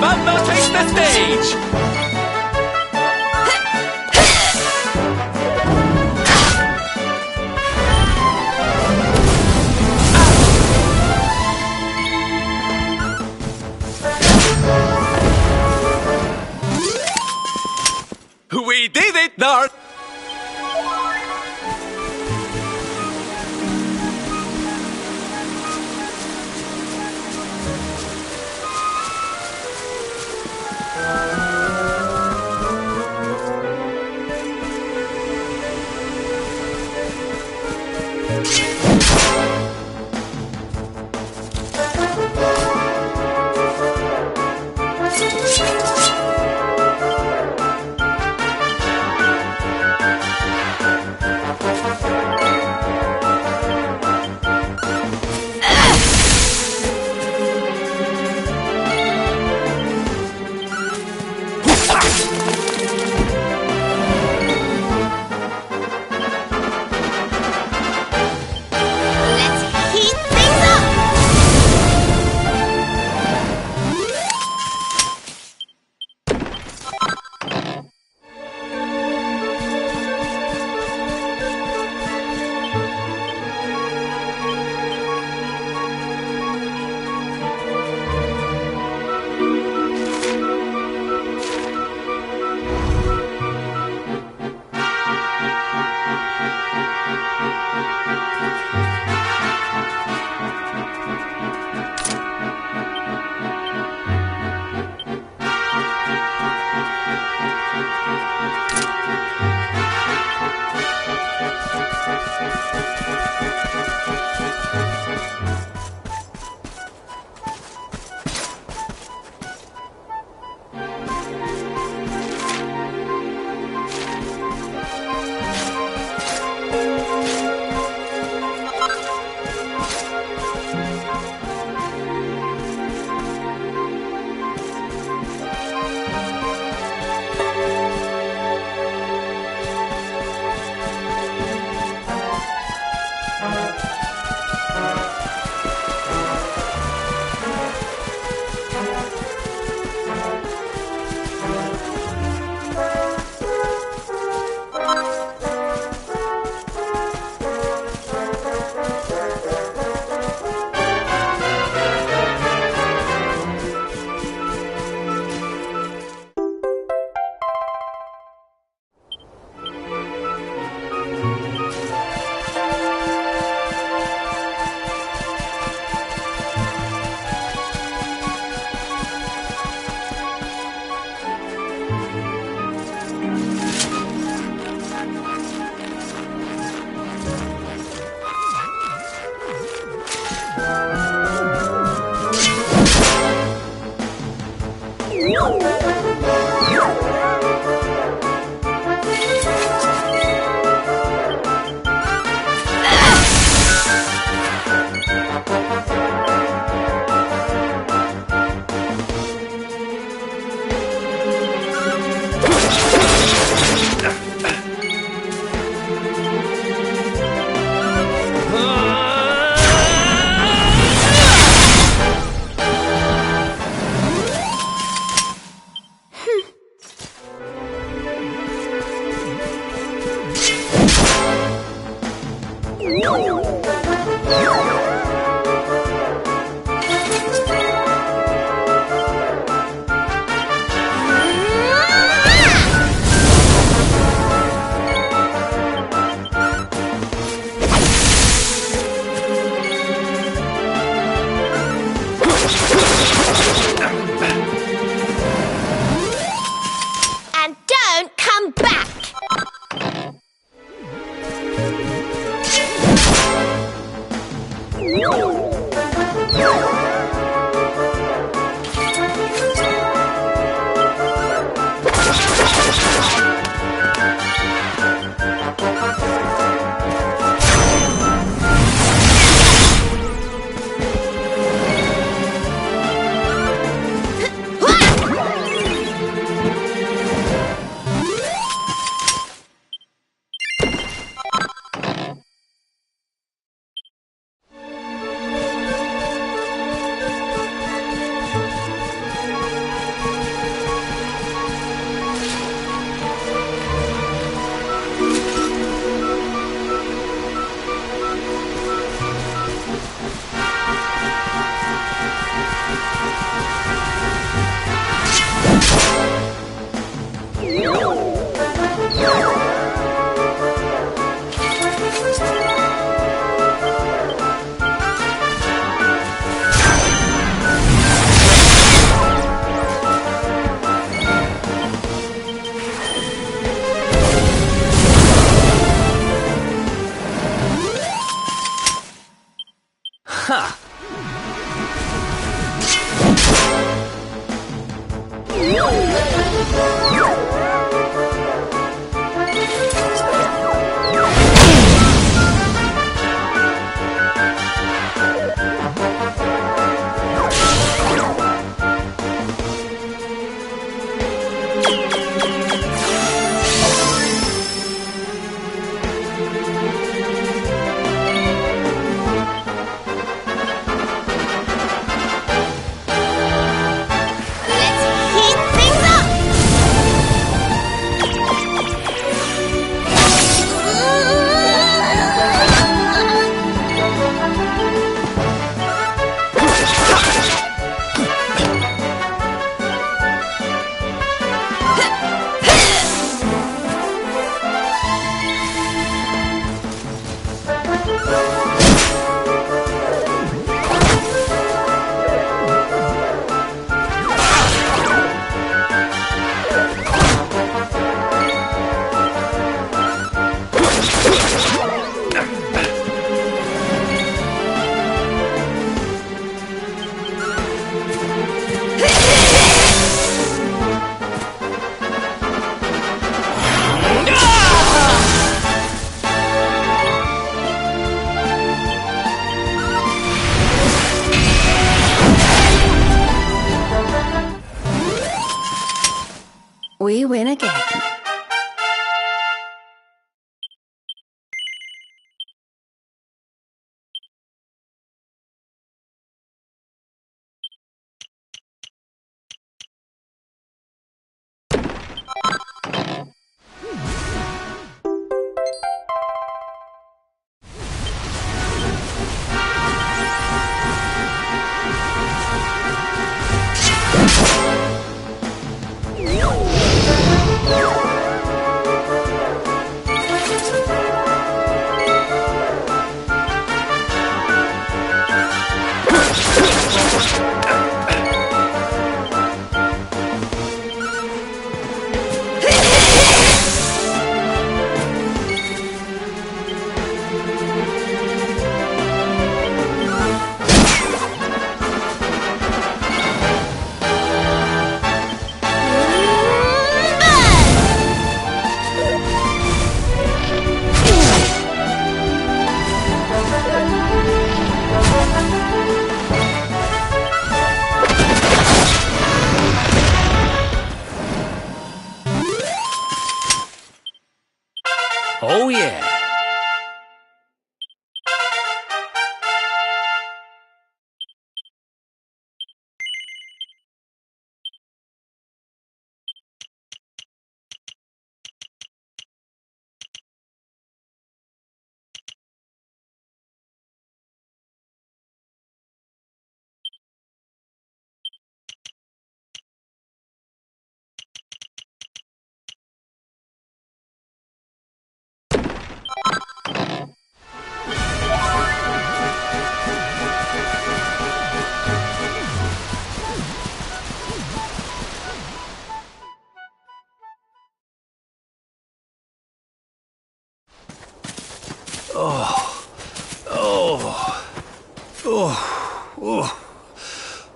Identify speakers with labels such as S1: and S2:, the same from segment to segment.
S1: Banda takes the stage! We did it, Darth!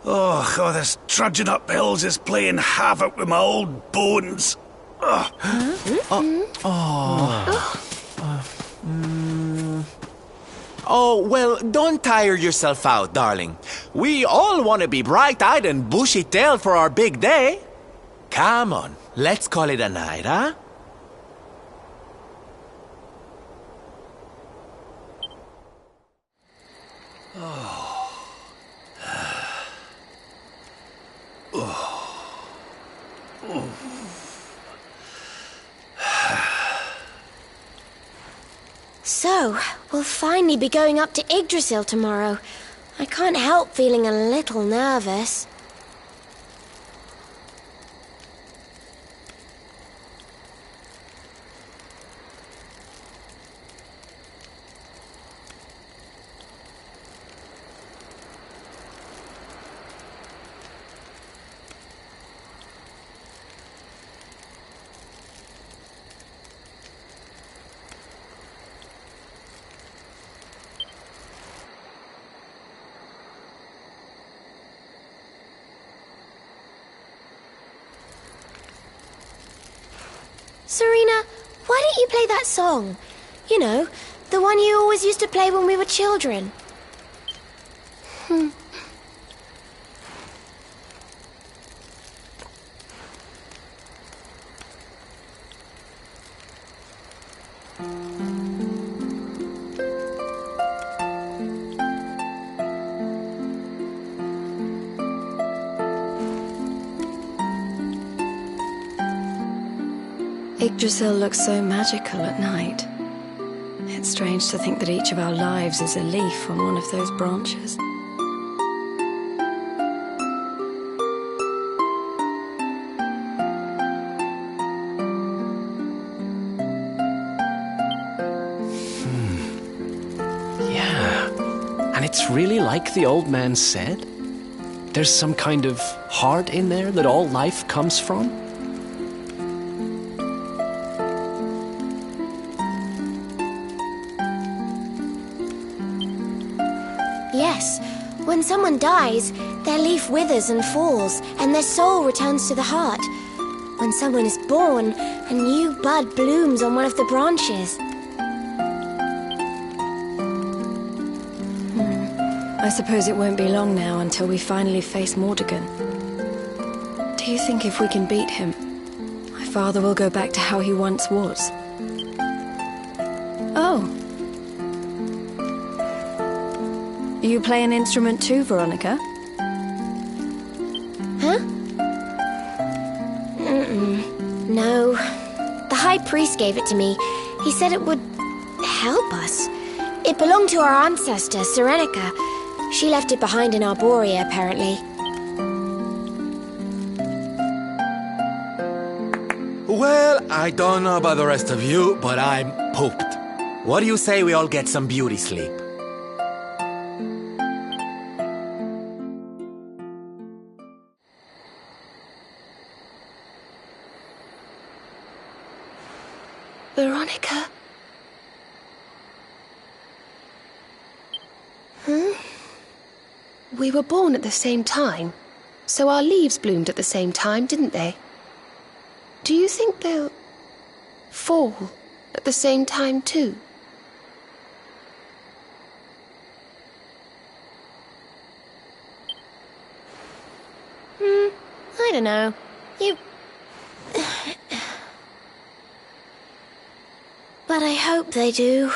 S2: Oh, this trudging up hills is playing havoc with my old bones.
S1: Oh, well, don't tire yourself out, darling. We all want to be bright-eyed and bushy-tailed for our big day. Come on, let's call it a night, huh?
S3: So, we'll finally be going up to Yggdrasil tomorrow. I can't help feeling a little nervous. Serena, why don't you play that song? You know, the one you always used to play when we were children.
S4: Yggdrasil looks so magical at night. It's strange to think that each of our lives is a leaf on one of those branches.
S5: Yeah, and it's really like the old man said. There's some kind of heart in there that all life comes from.
S3: Yes, when someone dies, their leaf withers and falls, and their soul returns to the heart. When someone is born, a new bud blooms on one of the branches.
S4: I suppose it won't be long now until we finally face Mordegon. Do you think if we can beat him, my father will go back to how he once was? Oh. You play an instrument too, Veronica?
S3: Huh? No. The High Priest gave it to me. He said it would help us. It belonged to our ancestor, Serenica. She left it behind in Arborea, apparently.
S1: Well, I don't know about the rest of you, but I'm pooped. What do you say we all get some beauty sleep?
S6: Veronica? We were born at the same time, so our leaves bloomed at the same time, didn't they? Do you think they'll fall at the same time too?
S3: I don't know. But I hope they do.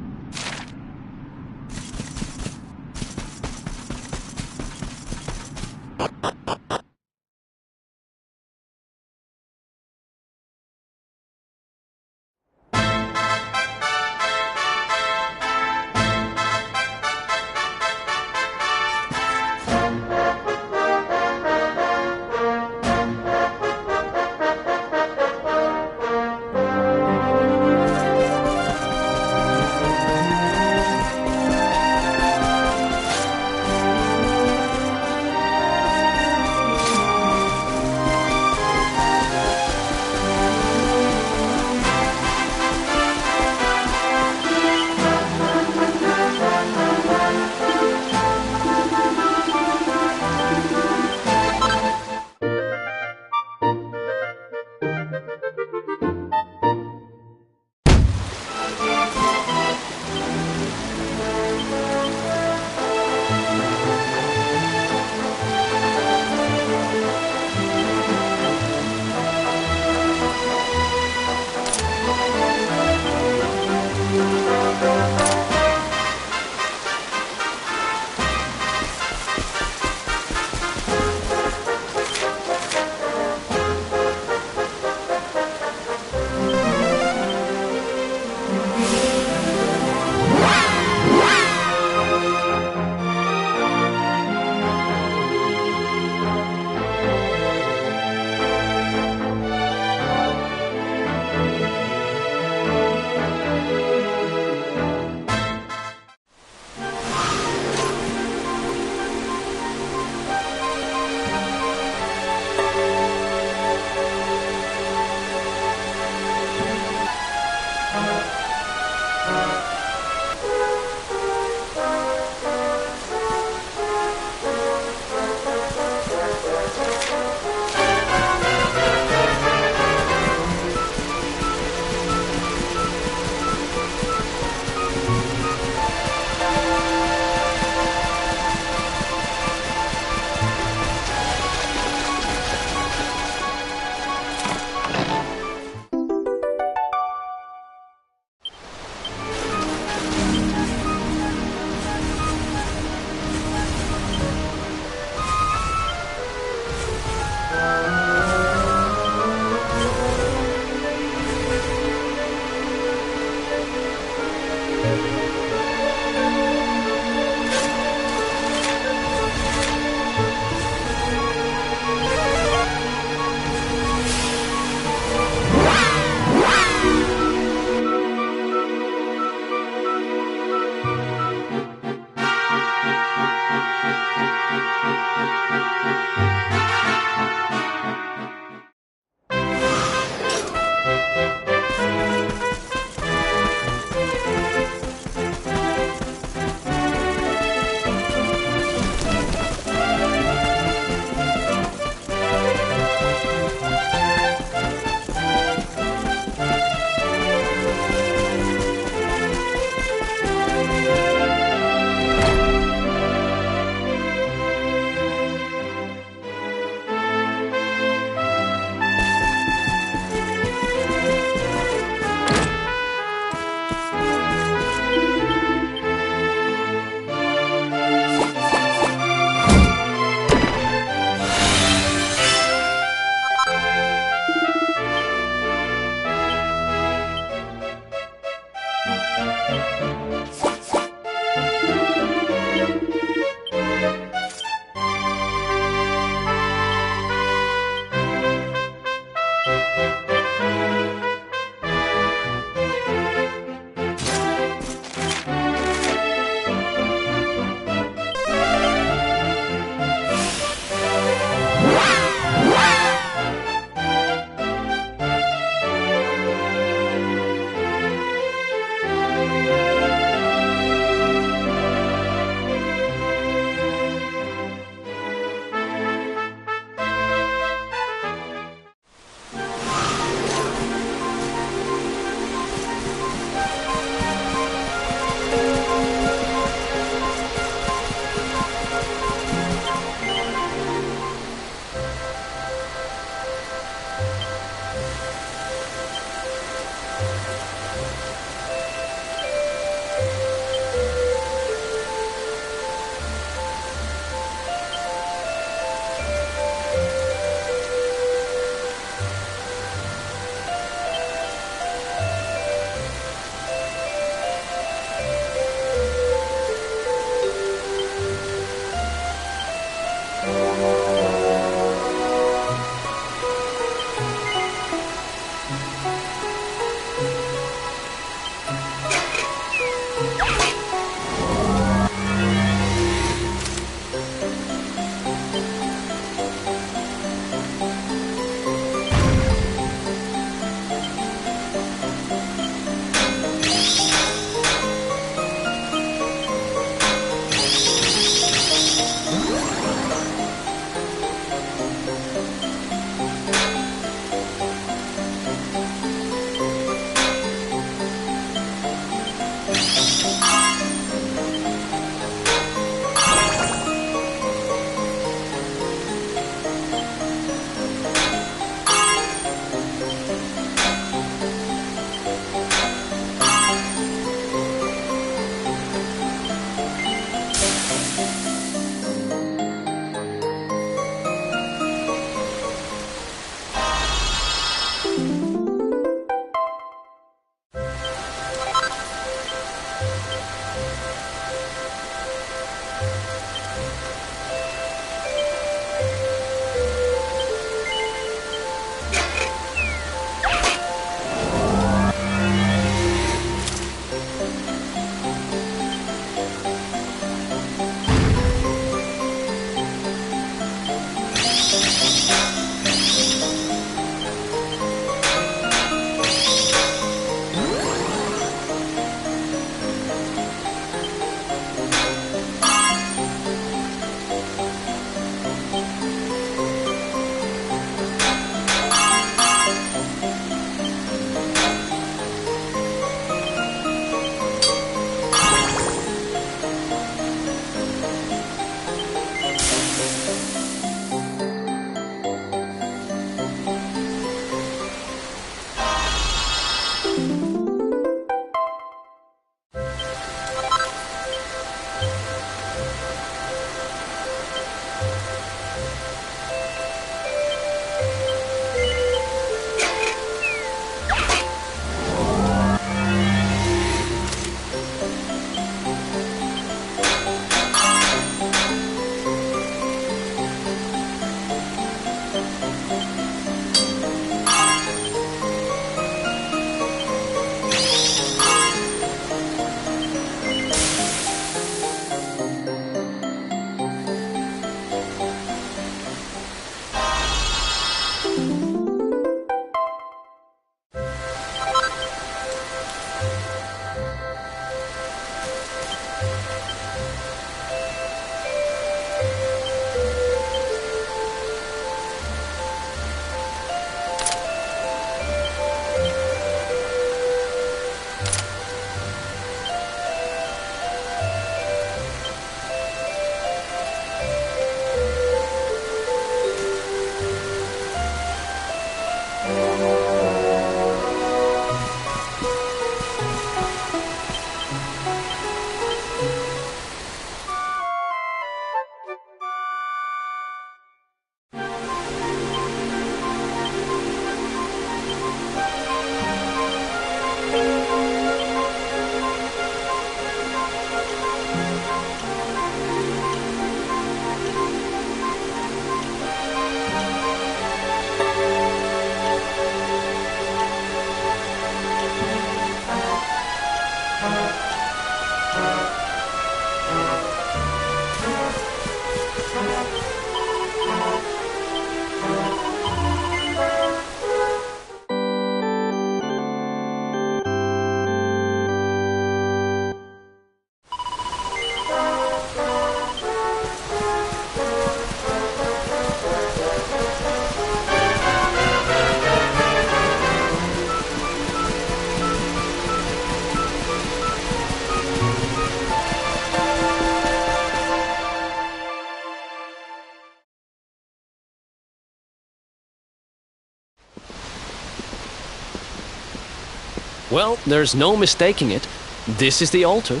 S5: Well, there's no mistaking it. This is the altar.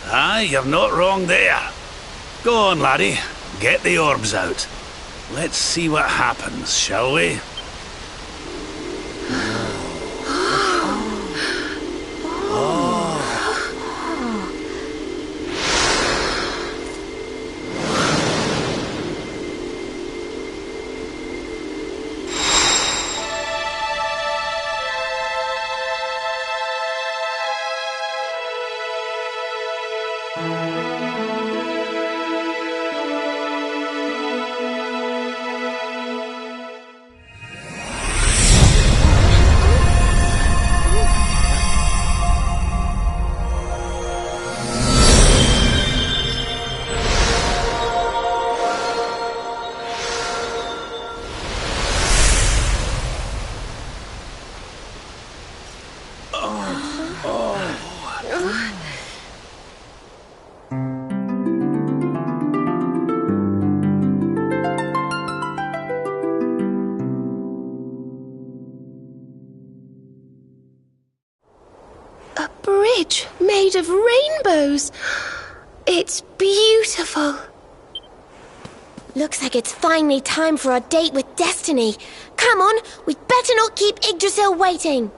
S2: Aye, you're not wrong there. Go on, laddie. Get the orbs out. Let's see what happens, shall we?
S6: Bridge made of rainbows. It's beautiful.
S3: Looks like it's finally time for our date with Destiny. Come on, we'd better not keep Yggdrasil waiting.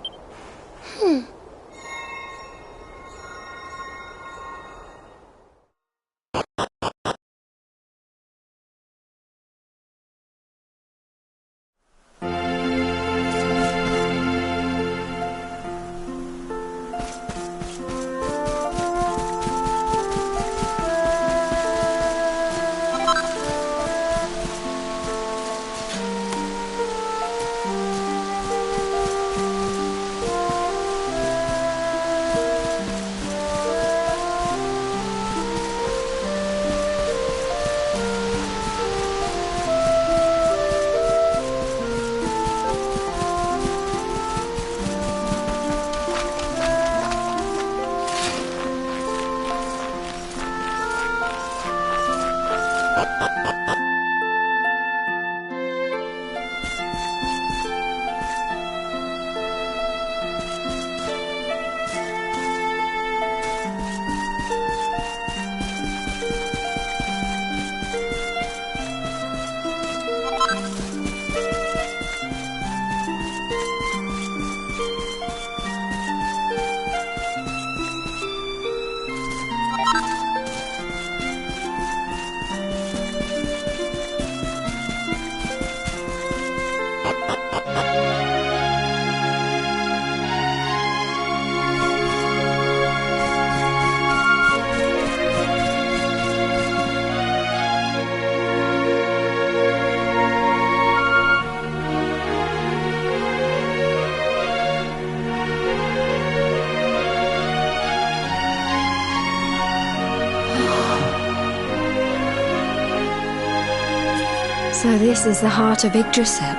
S4: So this is the heart of Yggdrasil.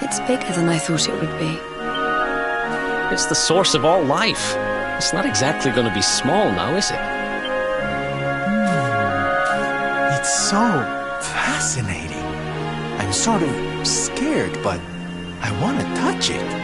S4: It's bigger than I thought it would be.
S5: It's the source of all life. It's not exactly going to be small now, is it?
S1: It's so fascinating. I'm sort of scared, but I want to touch it.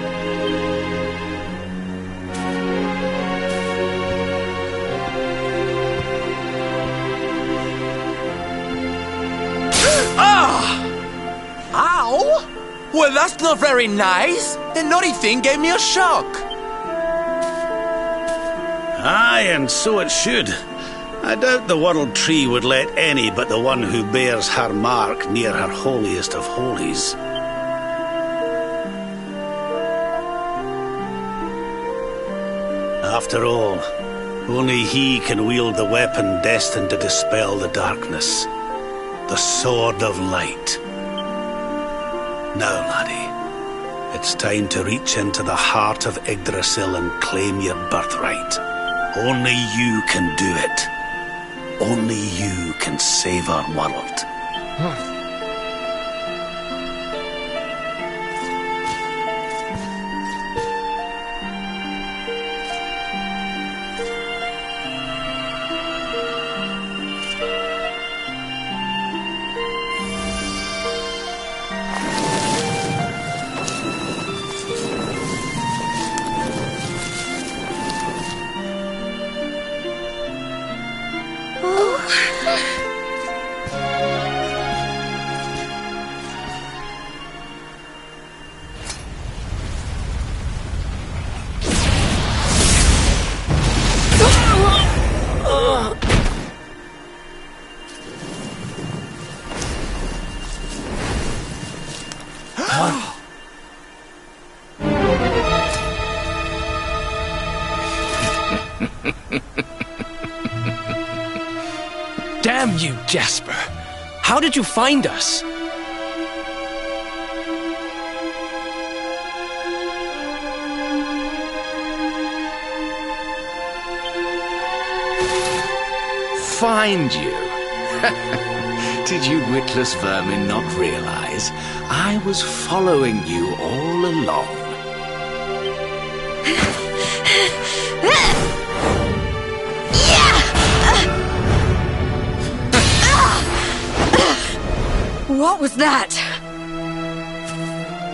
S1: Ow! Well, that's not very nice. The naughty thing gave me a shock.
S2: Aye, and so it should. I doubt the World Tree would let any but the one who bears her mark near her holiest of holies. After all, only he can wield the weapon destined to dispel the darkness. The Sword of Light. Now, laddie, it's time to reach into the heart of Yggdrasil and claim your birthright. Only you can do it. Only you can save our world.
S5: Damn you, Jasper! How did you find us?
S7: Find you? Did you witless vermin not realize I was following you all along?
S4: What was that?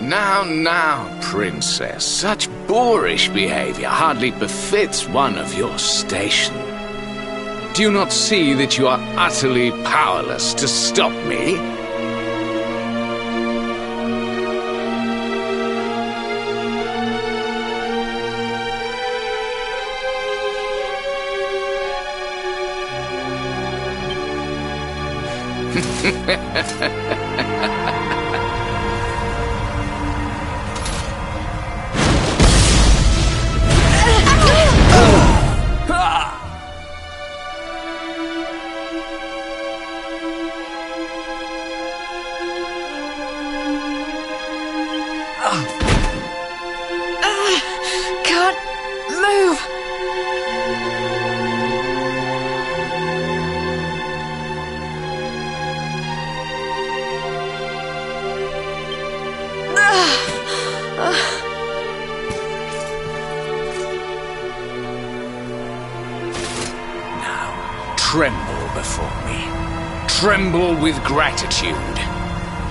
S7: Now, princess. Such boorish behavior hardly befits one of your station. Do you not see that you are utterly powerless to stop me?
S4: Can't move.
S7: Tremble before me. Tremble with gratitude.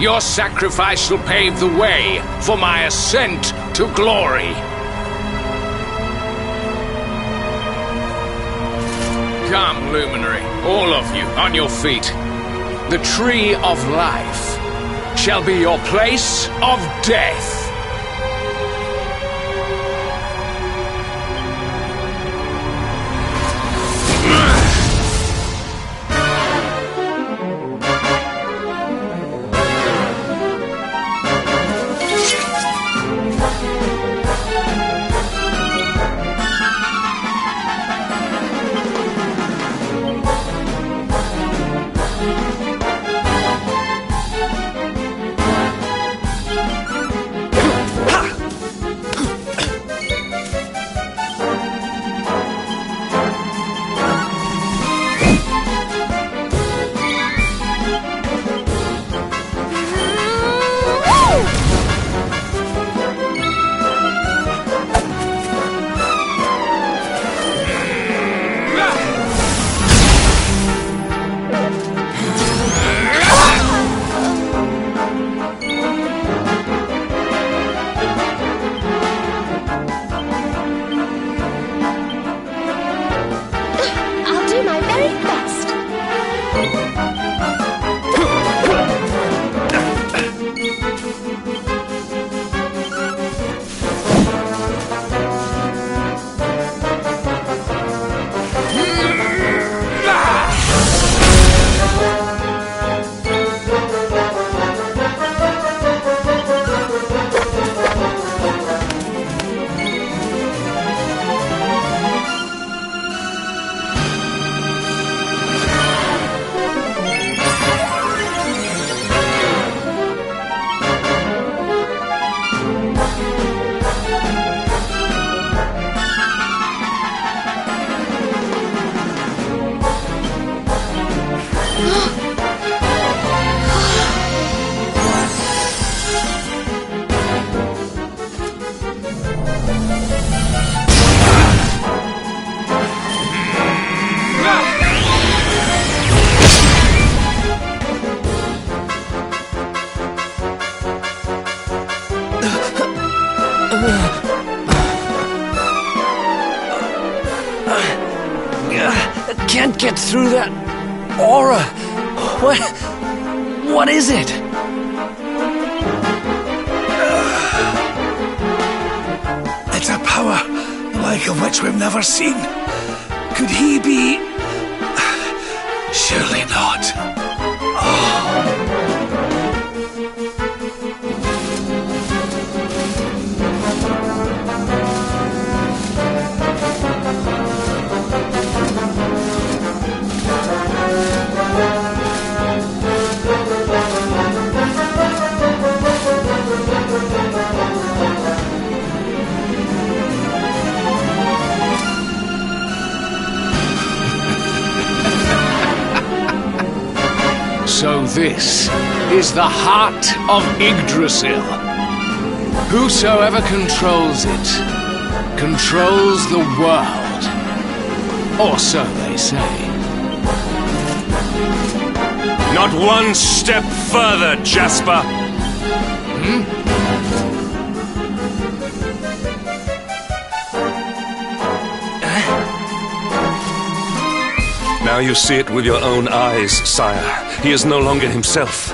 S7: Your sacrifice shall pave the way for my ascent to glory. Come, luminary, all of you, on your feet. The tree of life shall be your place of death.
S5: I can't get through that aura. What is it?
S2: It's a power the like of which we've never seen. Could he be... Surely not.
S7: So this is the heart of Yggdrasil. Whosoever controls it, controls the world. Or so they say.
S8: Not one step further, Jasper! Now you see it with your own eyes, sire. He is no longer himself.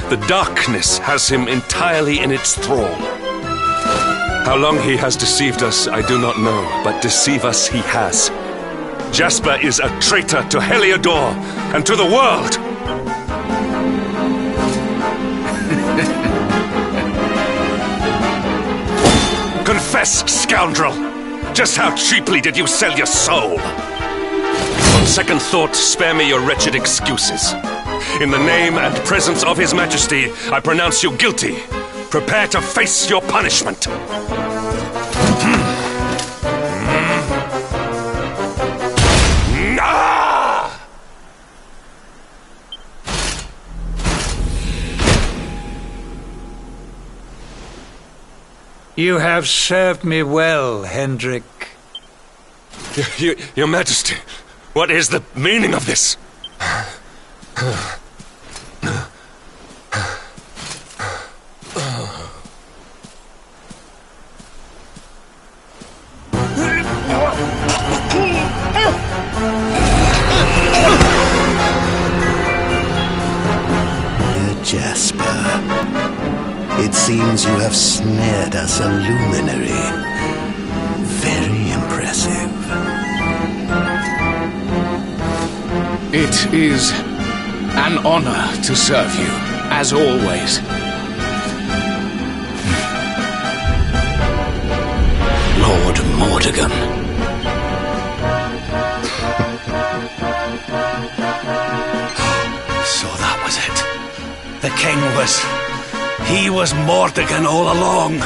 S8: The darkness has him entirely in its thrall. How long he has deceived us, I do not know, but deceive us he has. Jasper is a traitor to Heliodor and to the world! Confess, scoundrel! Just how cheaply did you sell your soul? On second thought, spare me your wretched excuses. In the name and presence of His Majesty, I pronounce you guilty. Prepare to face your punishment.
S9: You have served me well, Hendrik.
S8: Your Majesty, what is the meaning of this?
S2: Jasper, it seems you have snared us a luminary. Very impressive.
S7: It is an honor to serve you, as always.
S2: Lord Mordegon. So that was it. The king was... He was Mordegon all along.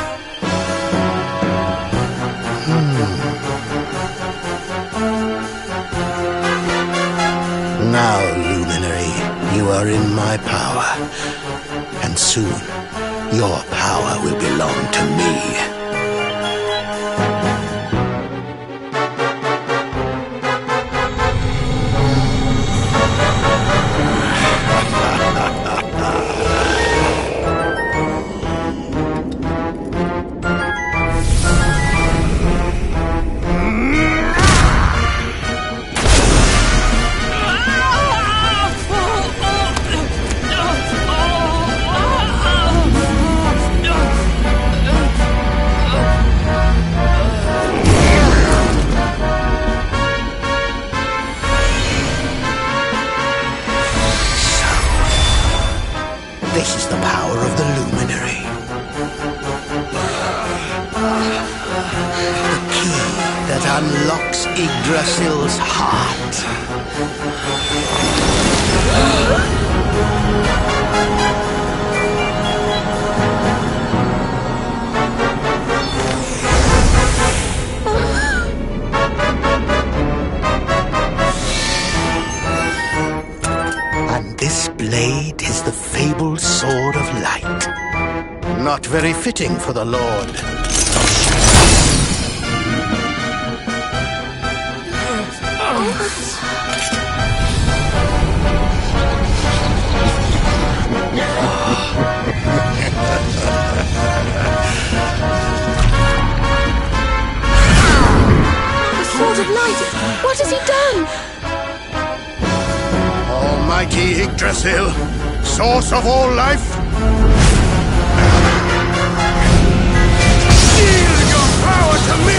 S2: Now, Luminary, you are in my power. And soon, your power will belong to me. This is the power of the Luminary. The key that unlocks Yggdrasil's heart. And this blade is the fabled Sword of Light. Not very fitting for the Lord.
S6: The Sword of Light! What has he done?
S10: mighty Yggdrasil, source of all life? Yield your power to me!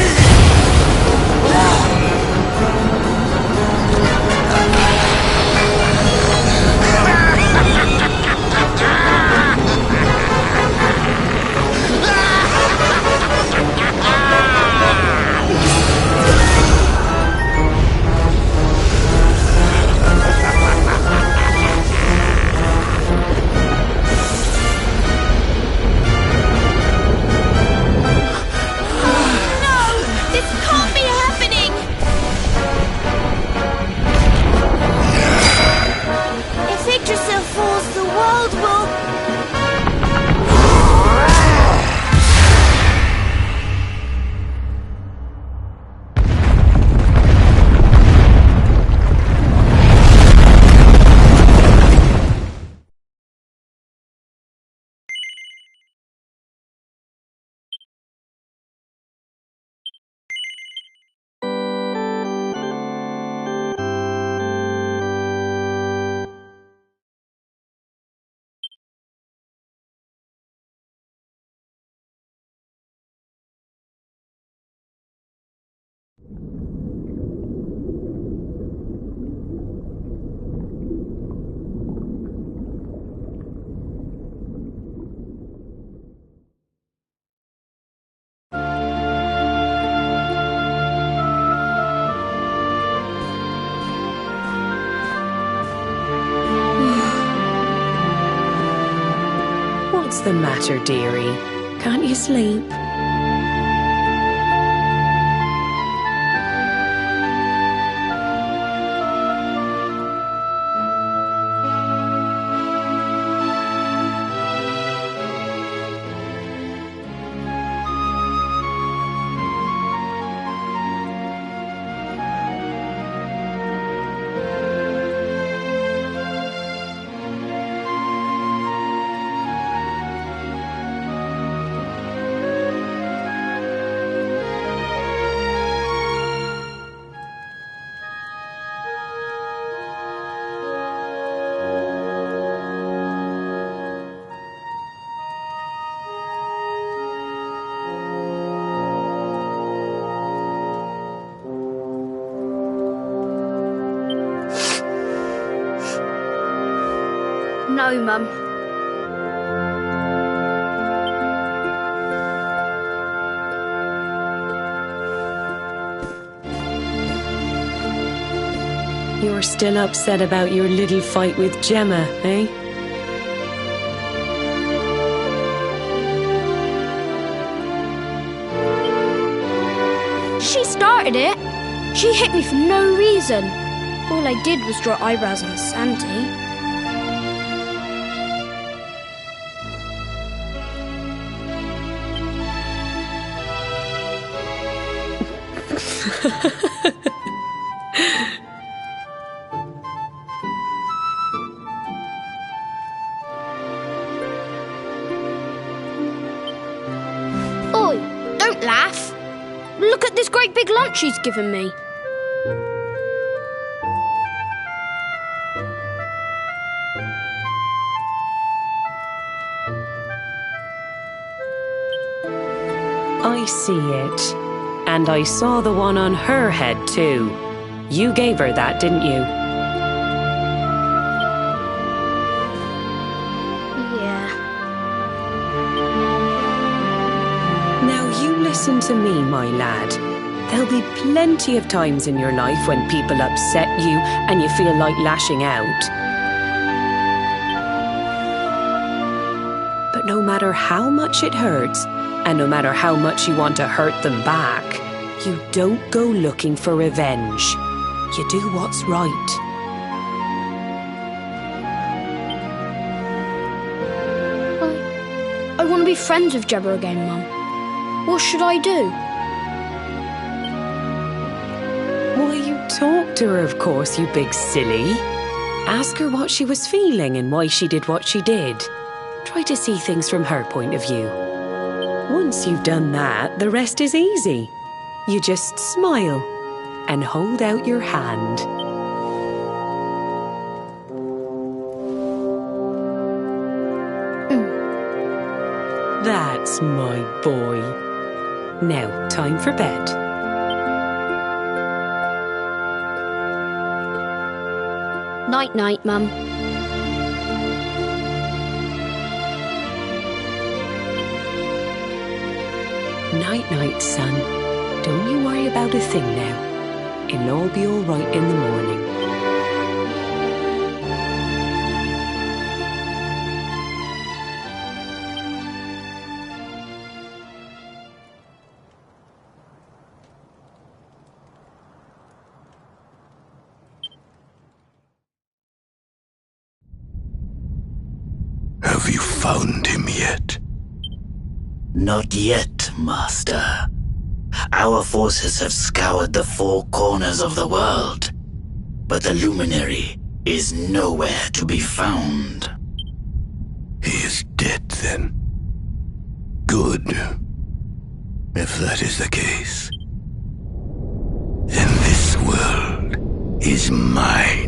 S11: What's the matter, dearie? Can't you sleep?
S12: No, Mum.
S11: You're still upset about your little fight with Gemma, eh?
S12: She started it. She hit me for no reason. All I did was draw eyebrows on Sandy. Oi, don't laugh. Look at this great big lunch she's given me.
S11: I see it. And I saw the one on her head, too. You gave her that, didn't you?
S12: Yeah.
S11: Now you listen to me, my lad. There'll be plenty of times in your life when people upset you and you feel like lashing out. But no matter how much it hurts, and no matter how much you want to hurt them back, you don't go looking for revenge. You do what's right.
S12: I want to be friends with Gemma again, Mum. What should I do?
S11: Why, you talk to her, of course, you big silly. Ask her what she was feeling and why she did what she did. Try to see things from her point of view. Once you've done that, the rest is easy. You just smile and hold out your hand. That's my boy. Now, time for bed.
S12: Night-night, Mum.
S11: Night-night, son. Don't you worry about a thing now. It'll all be all right in the morning.
S10: Have you found him yet?
S13: Not yet, Master. Our forces have scoured the four corners of the world, but the luminary is nowhere to be found.
S10: He is dead, then. Good. If that is the case, then this world is mine.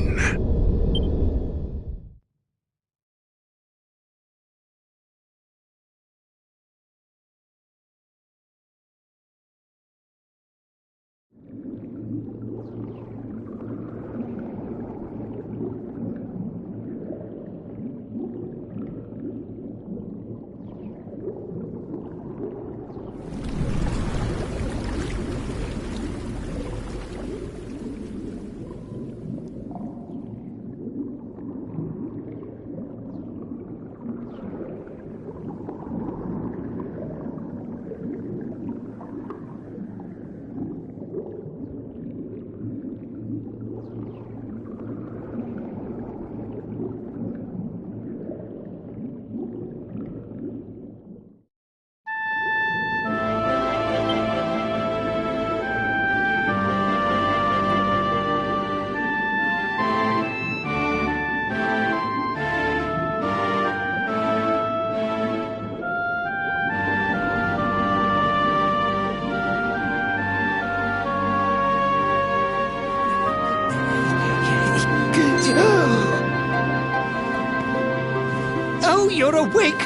S9: Oh, you're awake!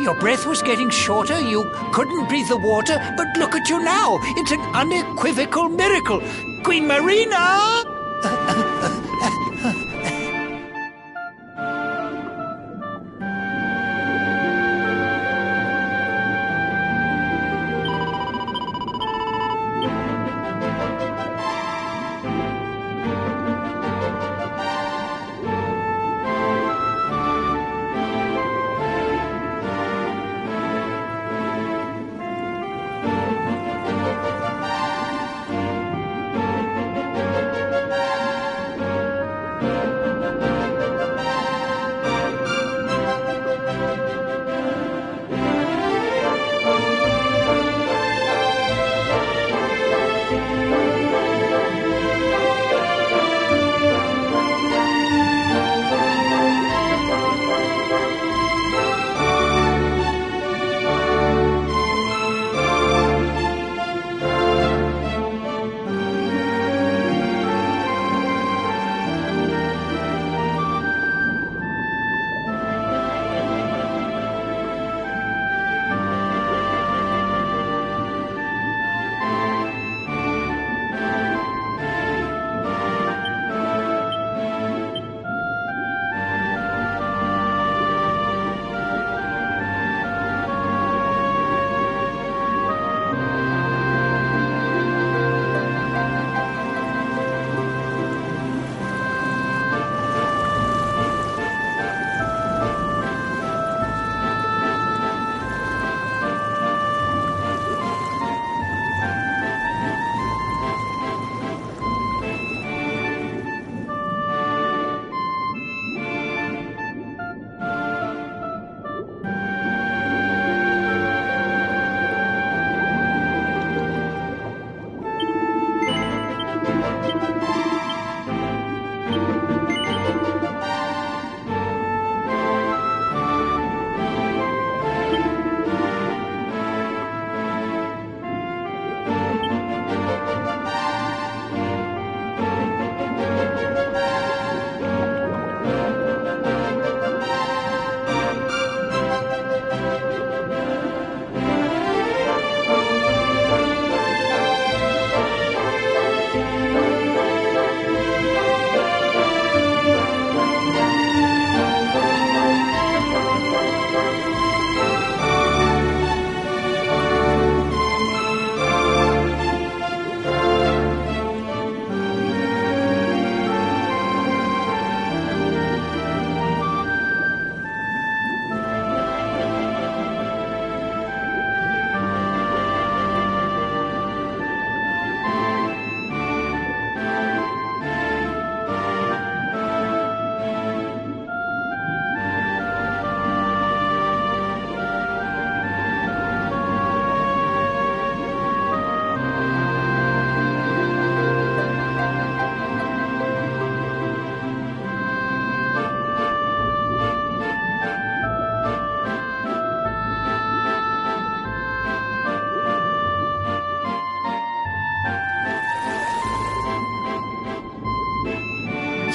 S9: Your breath was getting shorter, you couldn't breathe the water, but look at you now! It's an unequivocal miracle! Queen Marina!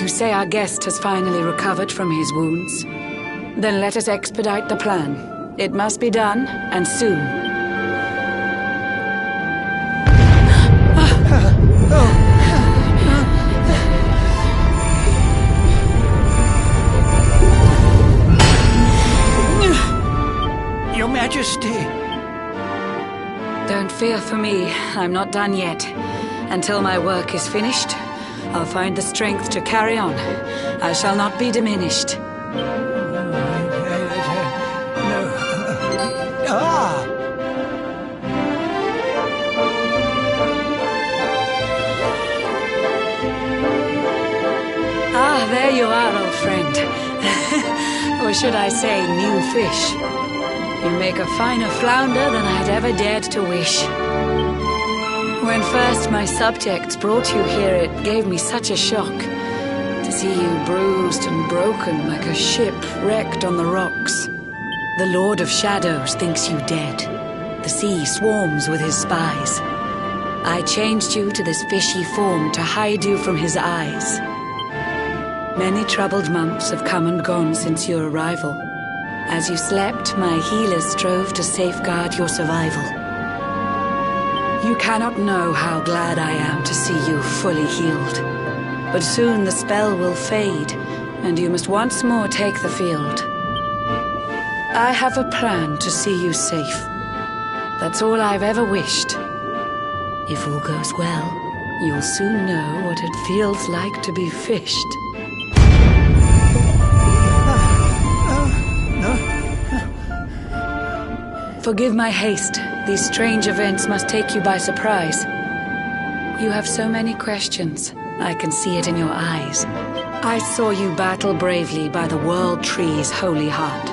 S14: You say our guest has finally recovered from his wounds? Then let us expedite the plan. It must be done, and soon.
S9: Your Majesty.
S14: Don't fear for me. I'm not done yet. Until my work is finished, I'll find the strength to carry on. I shall not be diminished. There you are, old friend. Or should I say, new fish. You make a finer flounder than I'd ever dared to wish. When first my subjects brought you here, it gave me such a shock to see you bruised and broken like a ship wrecked on the rocks. The Lord of Shadows thinks you dead. The sea swarms with his spies. I changed you to this fishy form to hide you from his eyes. Many troubled months have come and gone since your arrival. As you slept, my healers strove to safeguard your survival. You cannot know how glad I am to see you fully healed. But soon the spell will fade, and you must once more take the field. I have a plan to see you safe. That's all I've ever wished. If all goes well, you'll soon know what it feels like to be fished. Forgive my haste. These strange events must take you by surprise. You have so many questions. I can see it in your eyes. I saw you battle bravely by the World Tree's holy heart.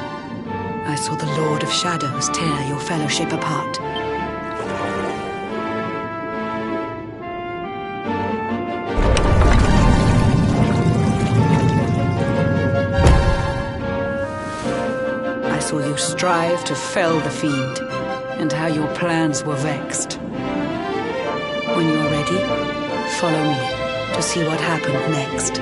S14: I saw the Lord of Shadows tear your fellowship apart. You strive to fell the fiend, and how your plans were vexed. When you're ready, follow me to see what happened next.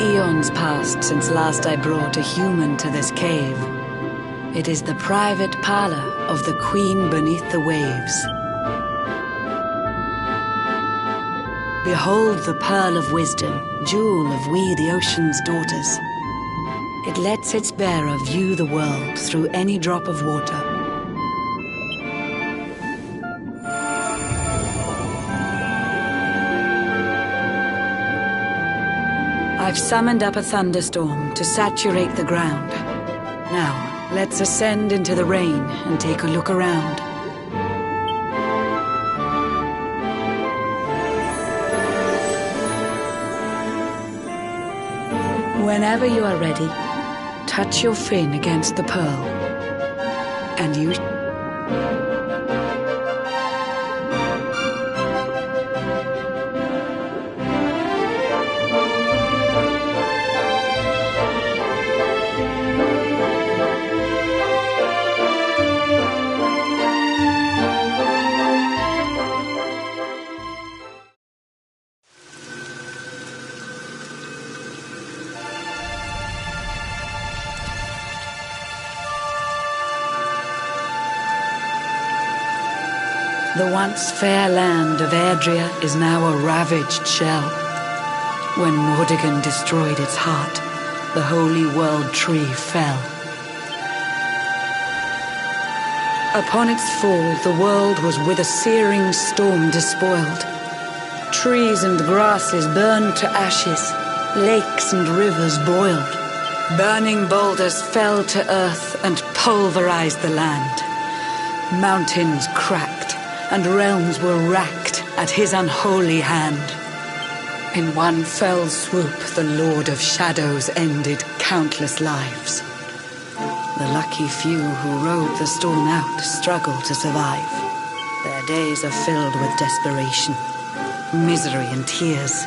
S14: Eons passed since last I brought a human to this cave. It is the private parlor of the Queen beneath the waves. Behold the pearl of wisdom, jewel of we the ocean's daughters. It lets its bearer view the world through any drop of water. I've summoned up a thunderstorm to saturate the ground. Now, let's ascend into the rain and take a look around. Whenever you are ready, touch your fin against the pearl, and you... The once fair land of Yggdrasil is now a ravaged shell. When Mordegon destroyed its heart, the holy world tree fell. Upon its fall, the world was with a searing storm despoiled. Trees and grasses burned to ashes, lakes and rivers boiled. Burning boulders fell to earth and pulverized the land. Mountains cracked, and realms were racked at his unholy hand. In one fell swoop, the Lord of Shadows ended countless lives. The lucky few who rode the storm out struggle to survive. Their days are filled with desperation, misery and tears.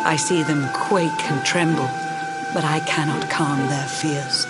S14: I see them quake and tremble, but I cannot calm their fears.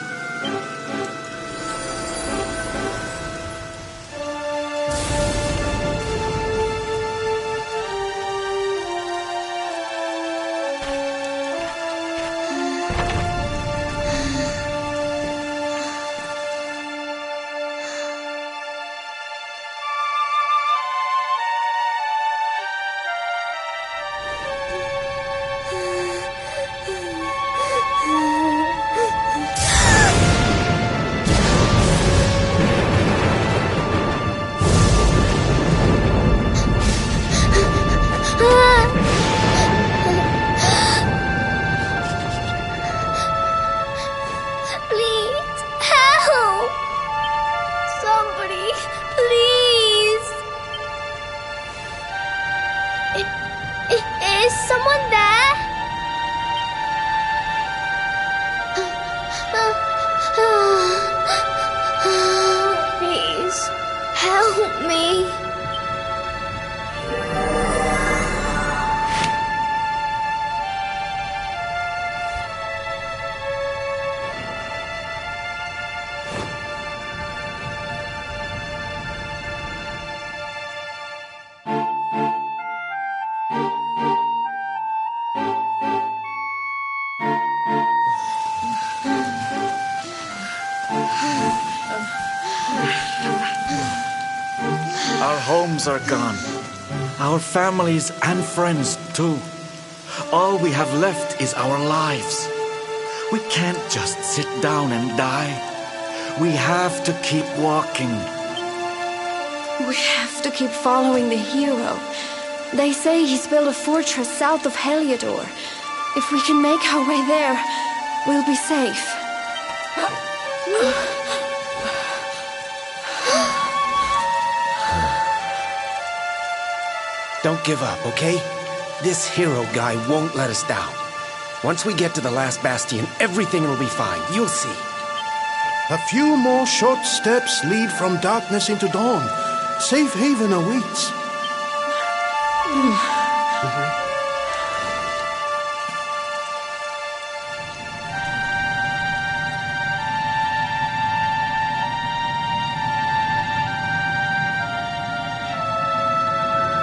S15: Our homes are gone. Our families and friends too. All we have left is our lives. We can't just sit down and die. We have to keep walking.
S4: We have to keep following the hero. They say he's built a fortress south of Heliodor. If we can make our way there, we'll be safe.
S16: Don't give up, okay? This hero guy won't let us down. Once we get to the last bastion, everything will be fine. You'll see.
S10: A few more short steps lead from darkness into dawn. Safe haven awaits.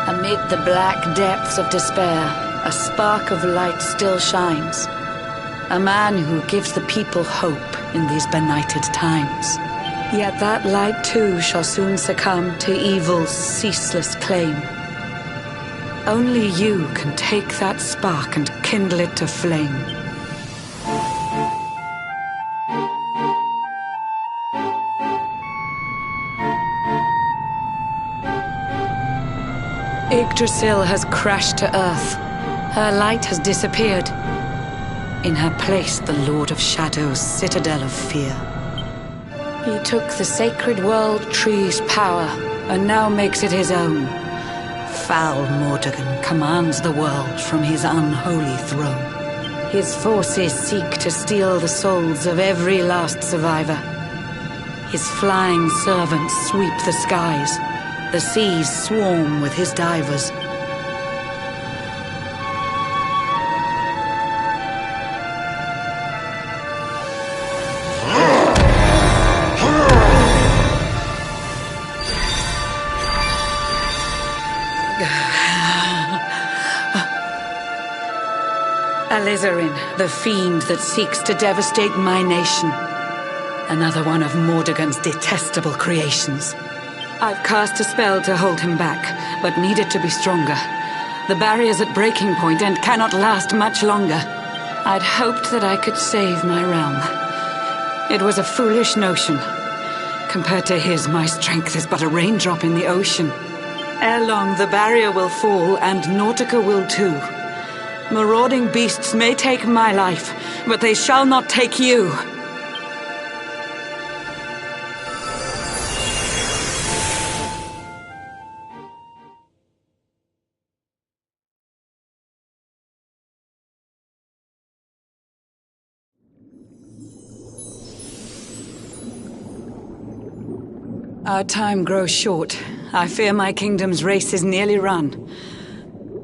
S14: Amid the black depths of despair, a spark of light still shines. A man who gives the people hope in these benighted times. Yet that light too shall soon succumb to evil's ceaseless claim. Only you can take that spark and kindle it to flame. Yggdrasil has crashed to earth. Her light has disappeared. In her place, the Lord of Shadows' citadel of fear. He took the sacred world tree's power and now makes it his own. Foul Mordegon commands the world from his unholy throne. His forces seek to steal the souls of every last survivor. His flying servants sweep the skies. The seas swarm with his divers. Alizarin, the fiend that seeks to devastate my nation. Another one of Mordegon's detestable creations. I've cast a spell to hold him back, but need it to be stronger. The barrier's at breaking point and cannot last much longer. I'd hoped that I could save my realm. It was a foolish notion. Compared to his, my strength is but a raindrop in the ocean. Ere long, the barrier will fall, and Nautica will too. Marauding beasts may take my life, but they shall not take you. Our time grows short. I fear my kingdom's race is nearly run.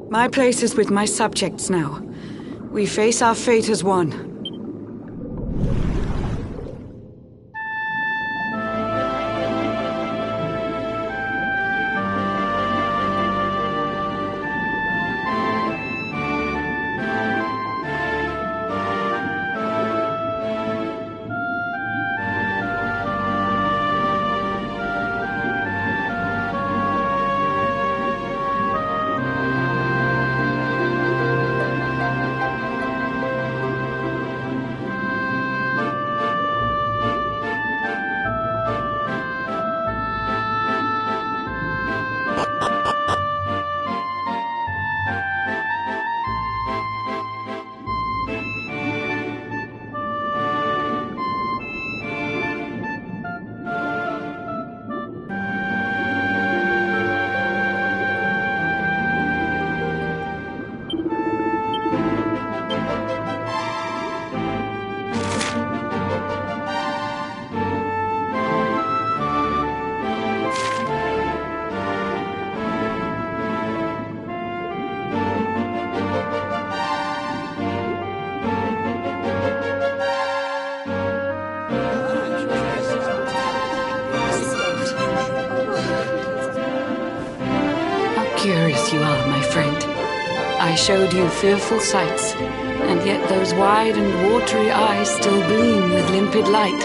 S14: My place is with my subjects now. We face our fate as one. Curious you are, my friend. I showed you fearful sights, and yet those wide and watery eyes still gleam with limpid light.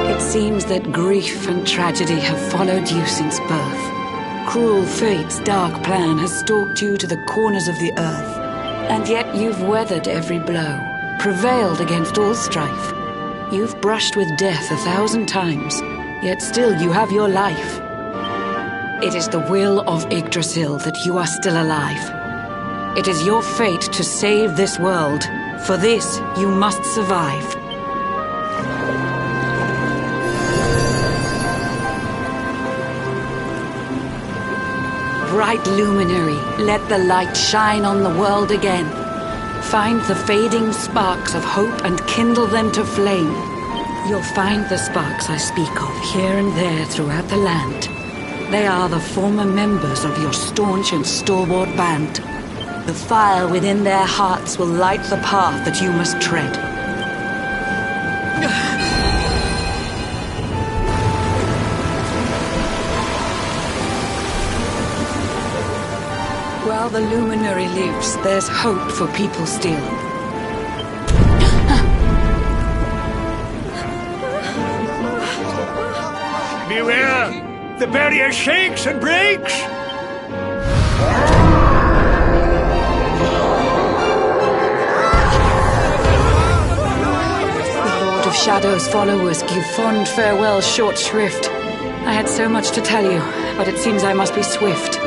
S14: It seems that grief and tragedy have followed you since birth. Cruel fate's dark plan has stalked you to the corners of the earth, and yet you've weathered every blow. Prevailed against all strife. You've brushed with death 1,000 times, yet still you have your life. It is the will of Yggdrasil that you are still alive. It is your fate to save this world. For this, you must survive. Bright luminary, let the light shine on the world again. Find the fading sparks of hope and kindle them to flame. You'll find the sparks I speak of here and there throughout the land. They are the former members of your staunch and stalwart band. The fire within their hearts will light the path that you must tread. While the luminary lives, there's hope for people still.
S9: Beware! The barrier shakes and breaks!
S14: The Lord of Shadow's followers give fond farewell short shrift. I had so much to tell you, but it seems I must be swift.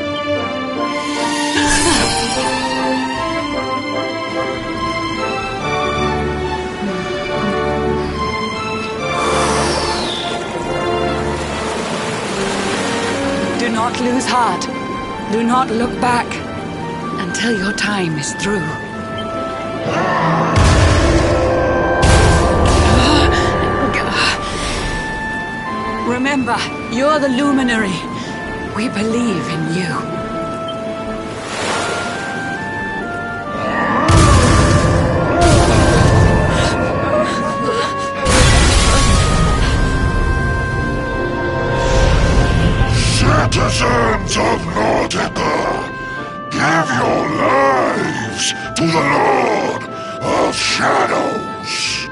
S14: Do not lose heart. Do not look back until your time is through. Remember, you're the luminary. We believe in you.
S17: Citizens of Nautica, give your lives to the Lord of Shadows.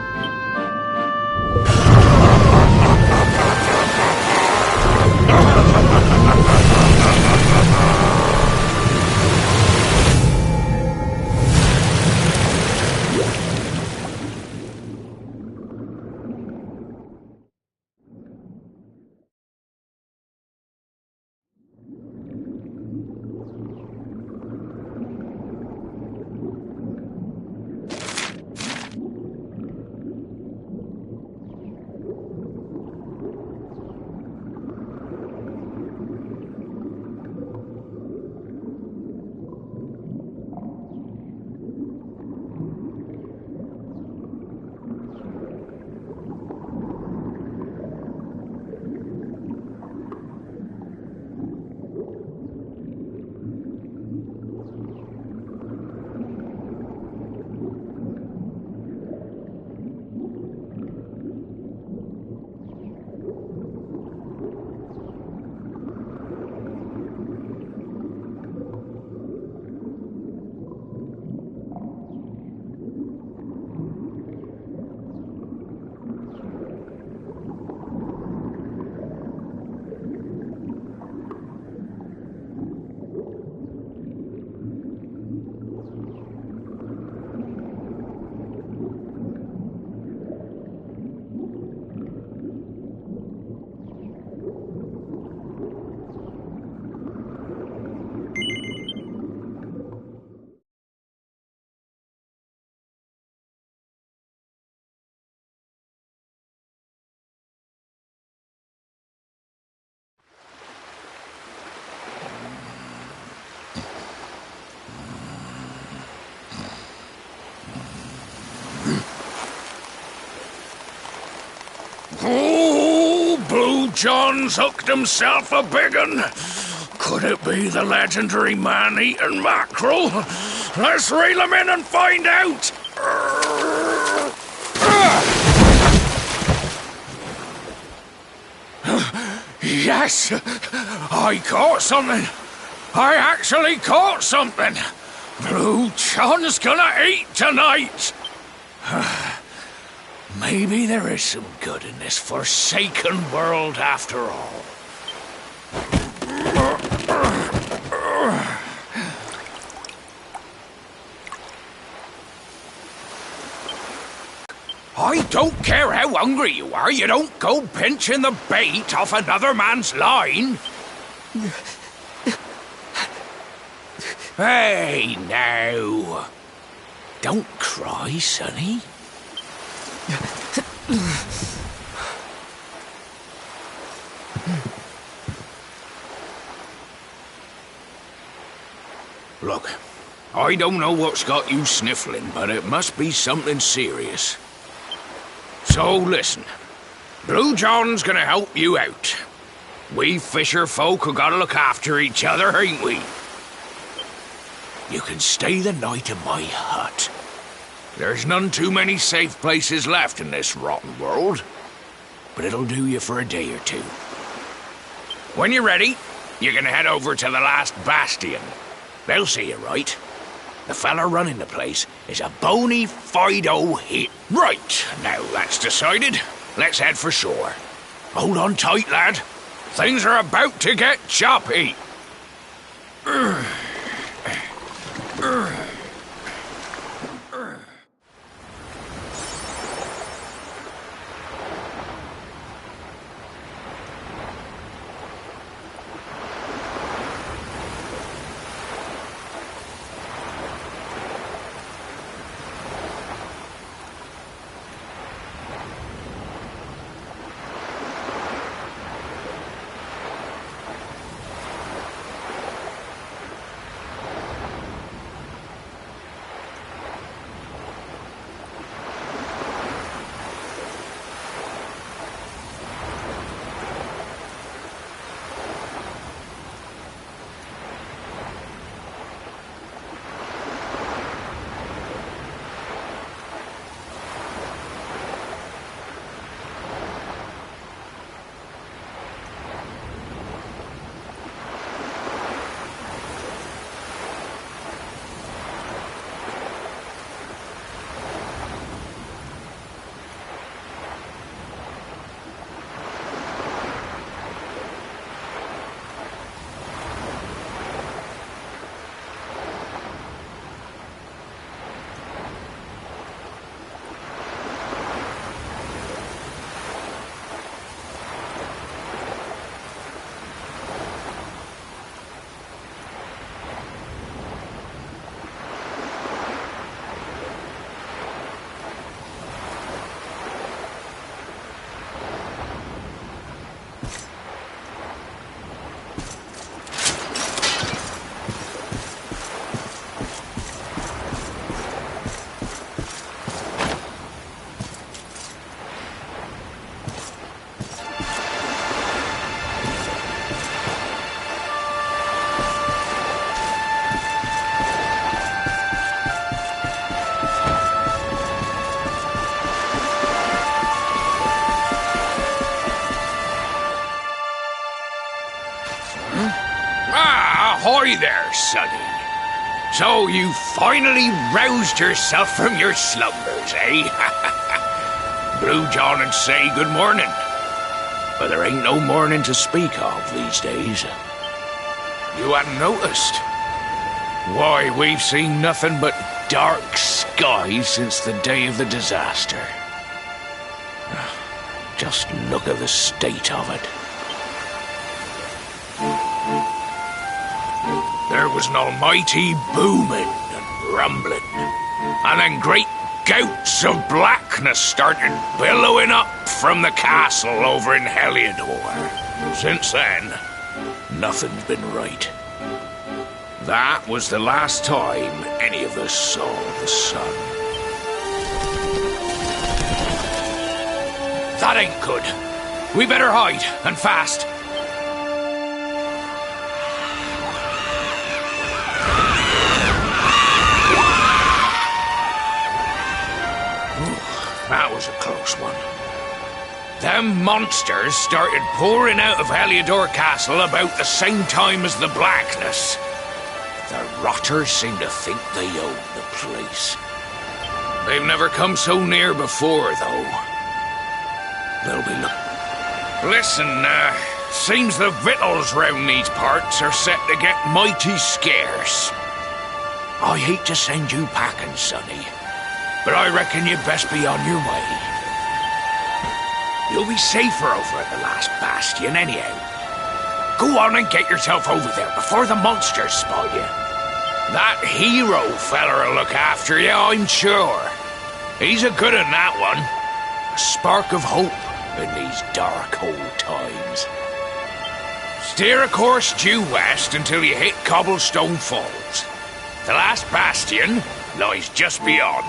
S7: Oh, Blue John's hooked himself a big un. Could it be the legendary man-eating mackerel? Let's reel him in and find out. Yes, I caught something. I actually caught something. Blue John's gonna eat tonight. Maybe there is some good in this forsaken world after all. I don't care how hungry you are, you don't go pinching the bait off another man's line. Hey, now. Don't cry, sonny. Look, I don't know what's got you sniffling, but it must be something serious. So listen, Blue John's gonna help you out. We fisher folk have gotta look after each other, ain't we? You can stay the night in my hut. There's none too many safe places left in this rotten world, but it'll do you for a day or two. When you're ready, you're gonna head over to the last bastion. They'll see you right. The fella running the place is a bony Fido hit. Right, now that's decided. Let's head for shore. Hold on tight, lad. Things are about to get choppy. Ahoy there, sonny. So you finally roused yourself from your slumbers, eh? Blue John and say good morning. But there ain't no morning to speak of these days. You hadn't noticed? Why, we've seen nothing but dark skies since the day of the disaster. Just look at the state of it. There was an almighty booming and rumbling, and then great gouts of blackness started billowing up from the castle over in Heliodor. Since then, nothing's been right. That was the last time any of us saw the sun. That ain't good. We better hide, and fast. That was a close one. Them monsters started pouring out of Heliodor Castle about the same time as the blackness. The rotters seem to think they own the place. They've never come so near before, though. They'll be Listen, seems the victuals round these parts are set to get mighty scarce. I hate to send you packing, sonny, but I reckon you'd best be on your way. You'll be safer over at the last bastion, anyhow. Go on and get yourself over there before the monsters spot you. That hero feller'll look after you, I'm sure. He's a good un, that one. A spark of hope in these dark old times. Steer a course due west until you hit Cobblestone Falls. The last bastion lies just beyond.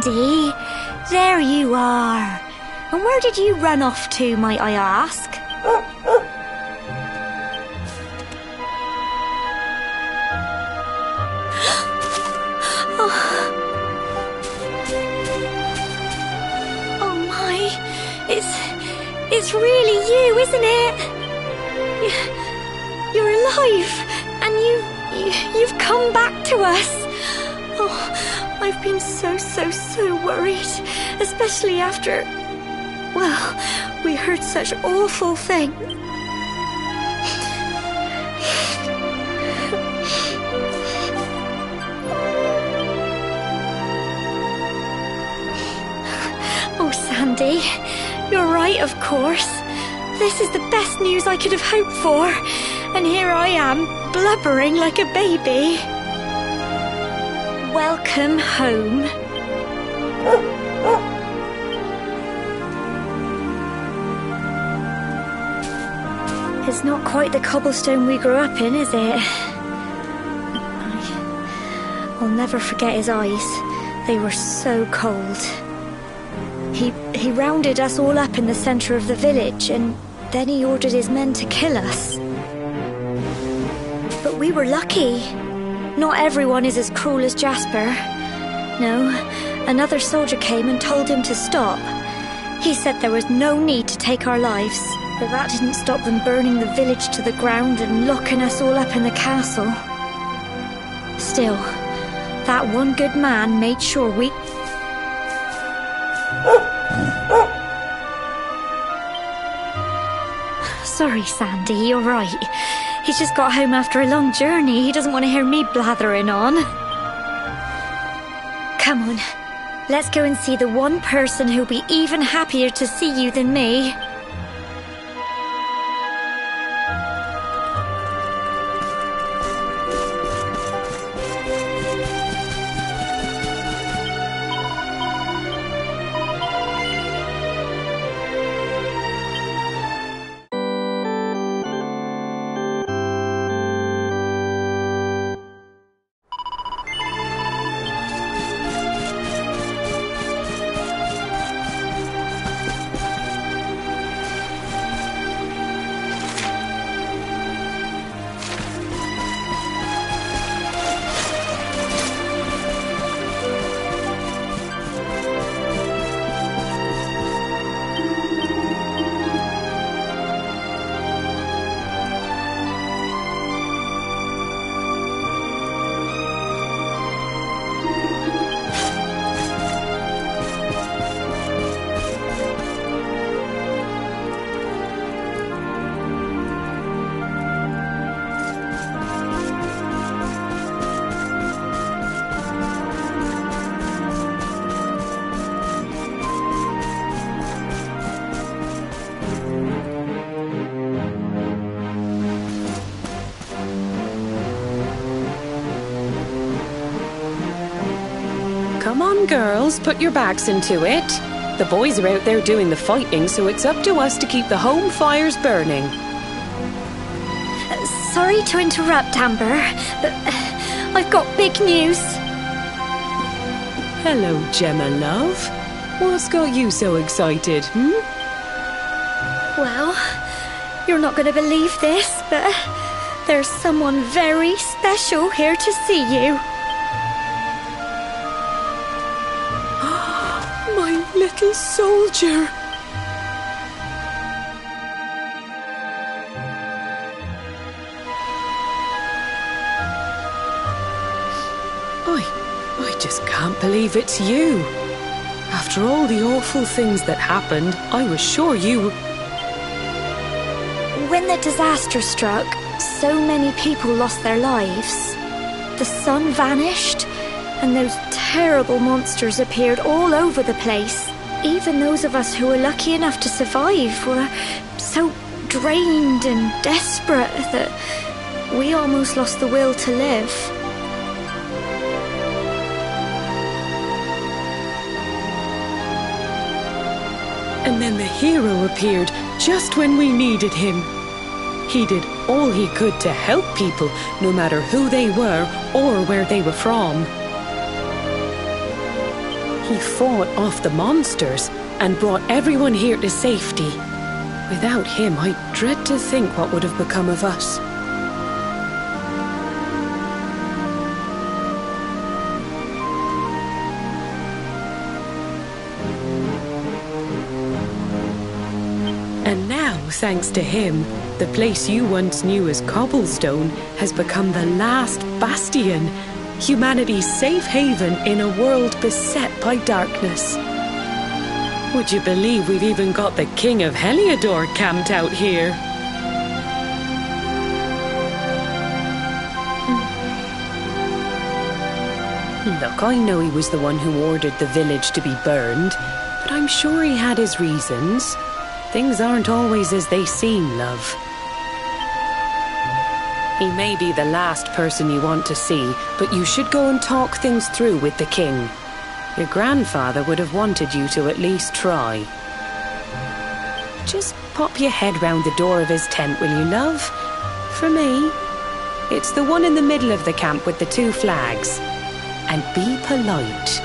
S18: Sandy, there you are. And where did you run off to, might I ask? Oh my, it's really you, isn't it? You're alive, and you've come back to us. Oh, I've been so worried, especially after, well, we heard such awful things. Oh, Sandy, you're right, of course. This is the best news I could have hoped for. And here I am, blubbering like a baby. Welcome home. It's not quite the cobblestone we grew up in, is it? I'll never forget his eyes. They were so cold. He rounded us all up in the centre of the village, and then he ordered his men to kill us. But we were lucky. Not everyone is as cruel as Jasper. No, another soldier came and told him to stop. He said there was no need to take our lives, but that didn't stop them burning the village to the ground and locking us all up in the castle. Still, that one good man made sure we... Sorry, Sandy, you're right. He's just got home after a long journey. He doesn't want to hear me blathering on. Come on, let's go and see the one person who'll be even happier to see you than me.
S11: Come on, girls, put your backs into it. The boys are out there doing the fighting, so it's up to us to keep the home fires burning.
S18: Sorry to interrupt, Amber, but I've got big news.
S11: Hello, Gemma, love. What's got you so excited,
S18: Well, you're not going to believe this, but there's someone very special here to see you.
S11: My little soldier. I just can't believe it's you. After all the awful things that happened, I was sure you...
S18: When the disaster struck, so many people lost their lives. The sun vanished, and those terrible monsters appeared all over the place. Even those of us who were lucky enough to survive were so drained and desperate that we almost lost the will to live.
S11: And then the hero appeared just when we needed him. He did all he could to help people, no matter who they were or where they were from. He fought off the monsters and brought everyone here to safety. Without him, I dread to think what would have become of us. And now, thanks to him, the place you once knew as Cobblestone has become the last bastion, humanity's safe haven in a world beset by darkness. Would you believe we've even got the King of Heliodor camped out here? Look, I know he was the one who ordered the village to be burned, but I'm sure he had his reasons. Things aren't always as they seem, love. He may be the last person you want to see, but you should go and talk things through with the king. Your grandfather would have wanted you to at least try. Just pop your head round the door of his tent, will you, love? For me, it's the one in the middle of the camp with the 2 flags. And be polite.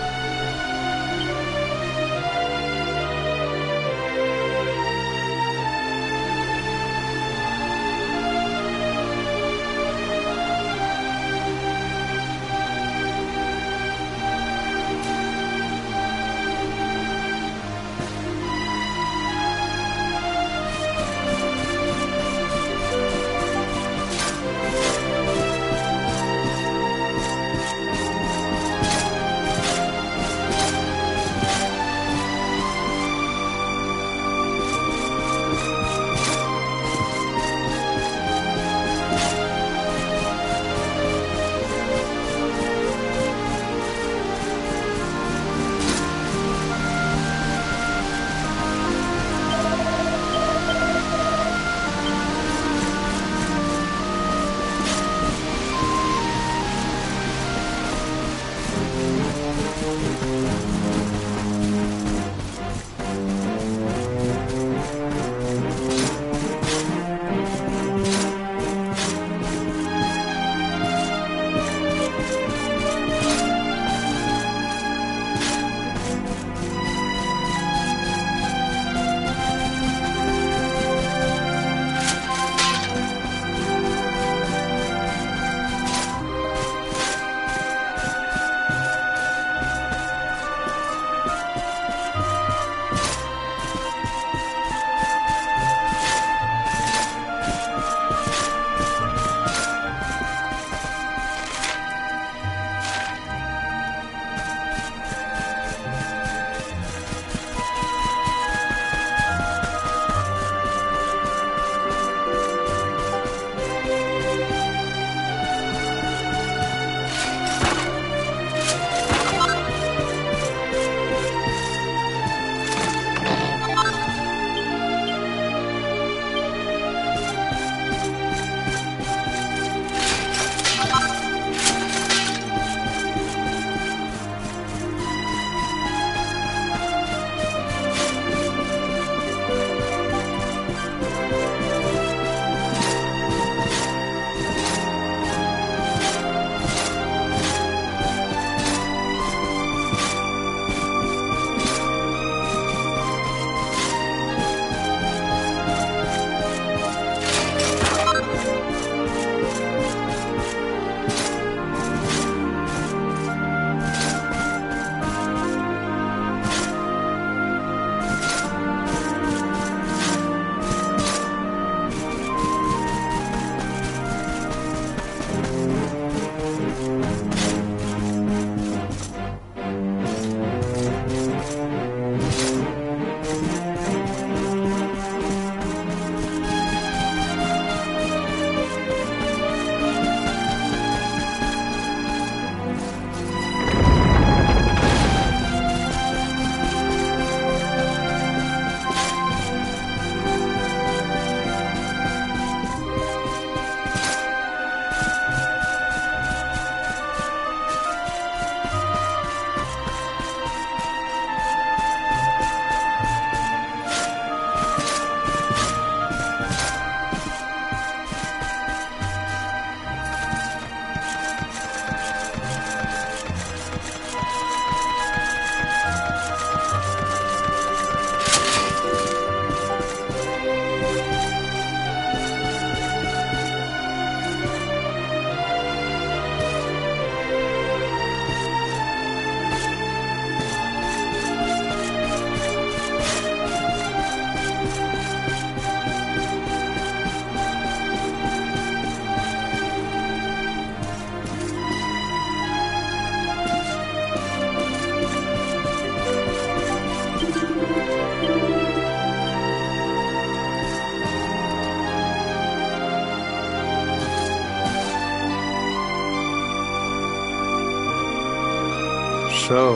S7: So,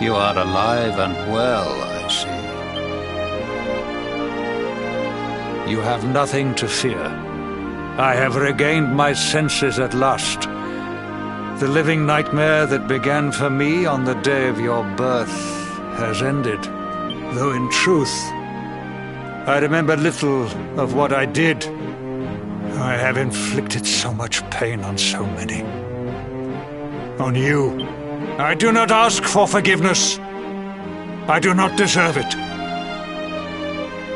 S7: you are alive and well, I see. You have nothing to fear. I have regained my senses at last. The living nightmare that began for me on the day of your birth has ended, though in truth, I remember little of what I did. I have inflicted so much pain on so many. On you, I do not ask for forgiveness. I do not deserve it.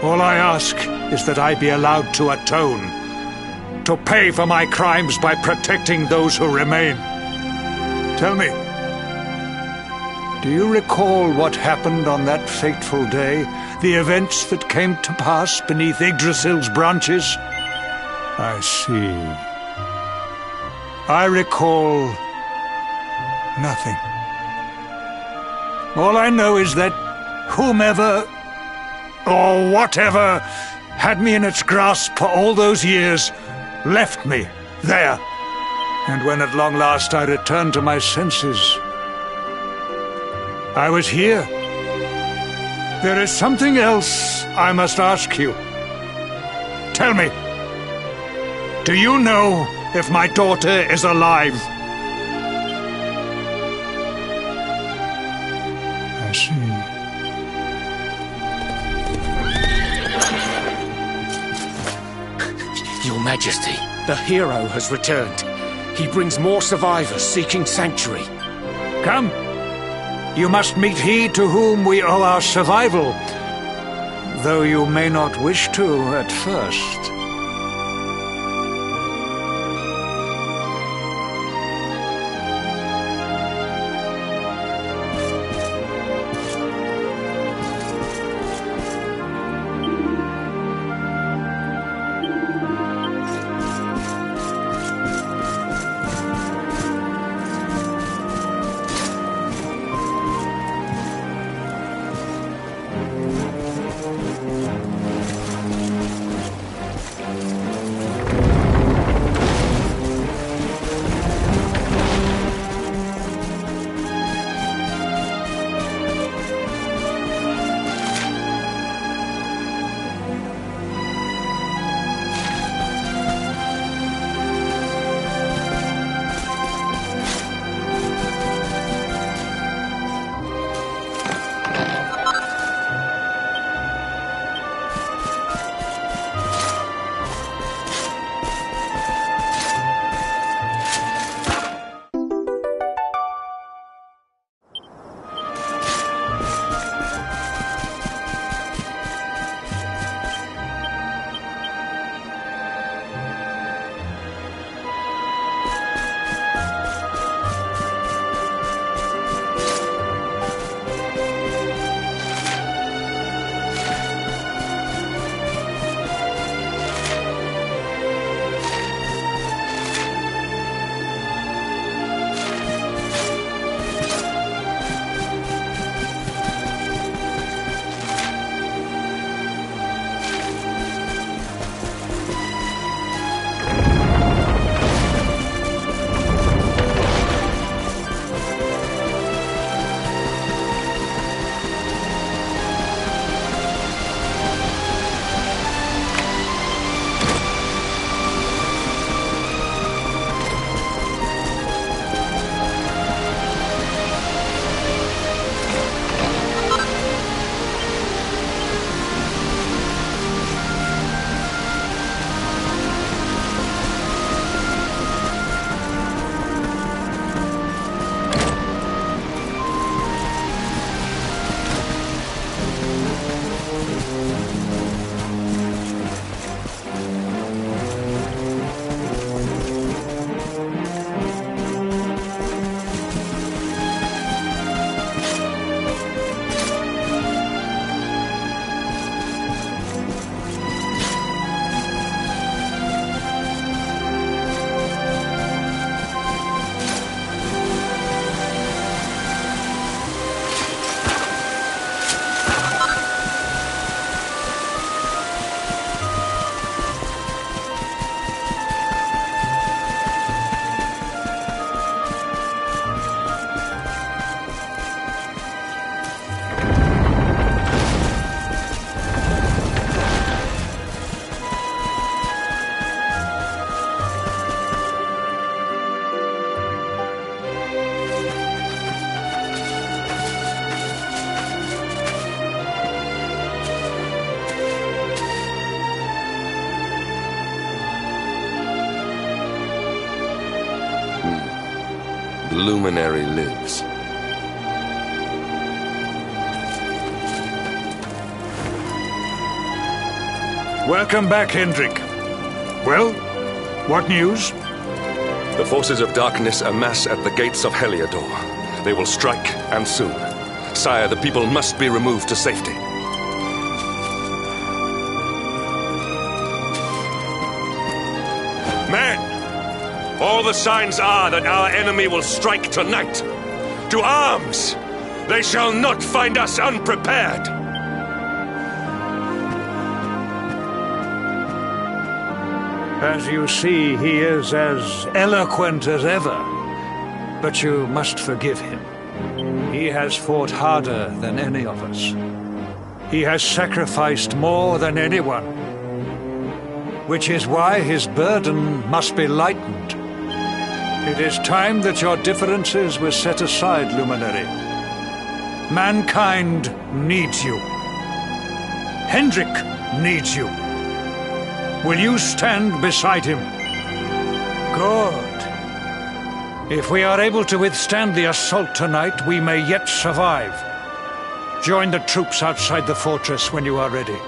S7: All I ask is that I be allowed to atone, to pay for my crimes by protecting those who remain. Tell me, do you recall what happened on that fateful day? The events that came to pass beneath Yggdrasil's branches? I see. I recall nothing. All I know is that whomever or whatever had me in its grasp for all those years left me there. And when at long last I returned to my senses, I was here. There is something else I must ask you. Tell me, do you know if my daughter is alive? I see.
S16: Your Majesty, the hero has returned. He brings more survivors seeking sanctuary.
S7: Come. You must meet he to whom we owe our survival, though you may not wish to at first.
S8: The luminary lives.
S19: Welcome back, Hendrik. Well, what news?
S8: The forces of darkness amass at the gates of Heliodor. They will strike, and soon. Sire, the people must be removed to safety. Men! All the signs are that our enemy will strike tonight. To arms! They shall not find us unprepared!
S19: As you see, he is as eloquent as ever. But you must forgive him. He has fought harder than any of us. He has sacrificed more than anyone. Which is why his burden must be lightened. It is time that your differences were set aside, Luminary. Mankind needs you. Hendrik needs you. Will you stand beside him? Good. If we are able to withstand the assault tonight, we may yet survive. Join the troops outside the fortress when you are ready.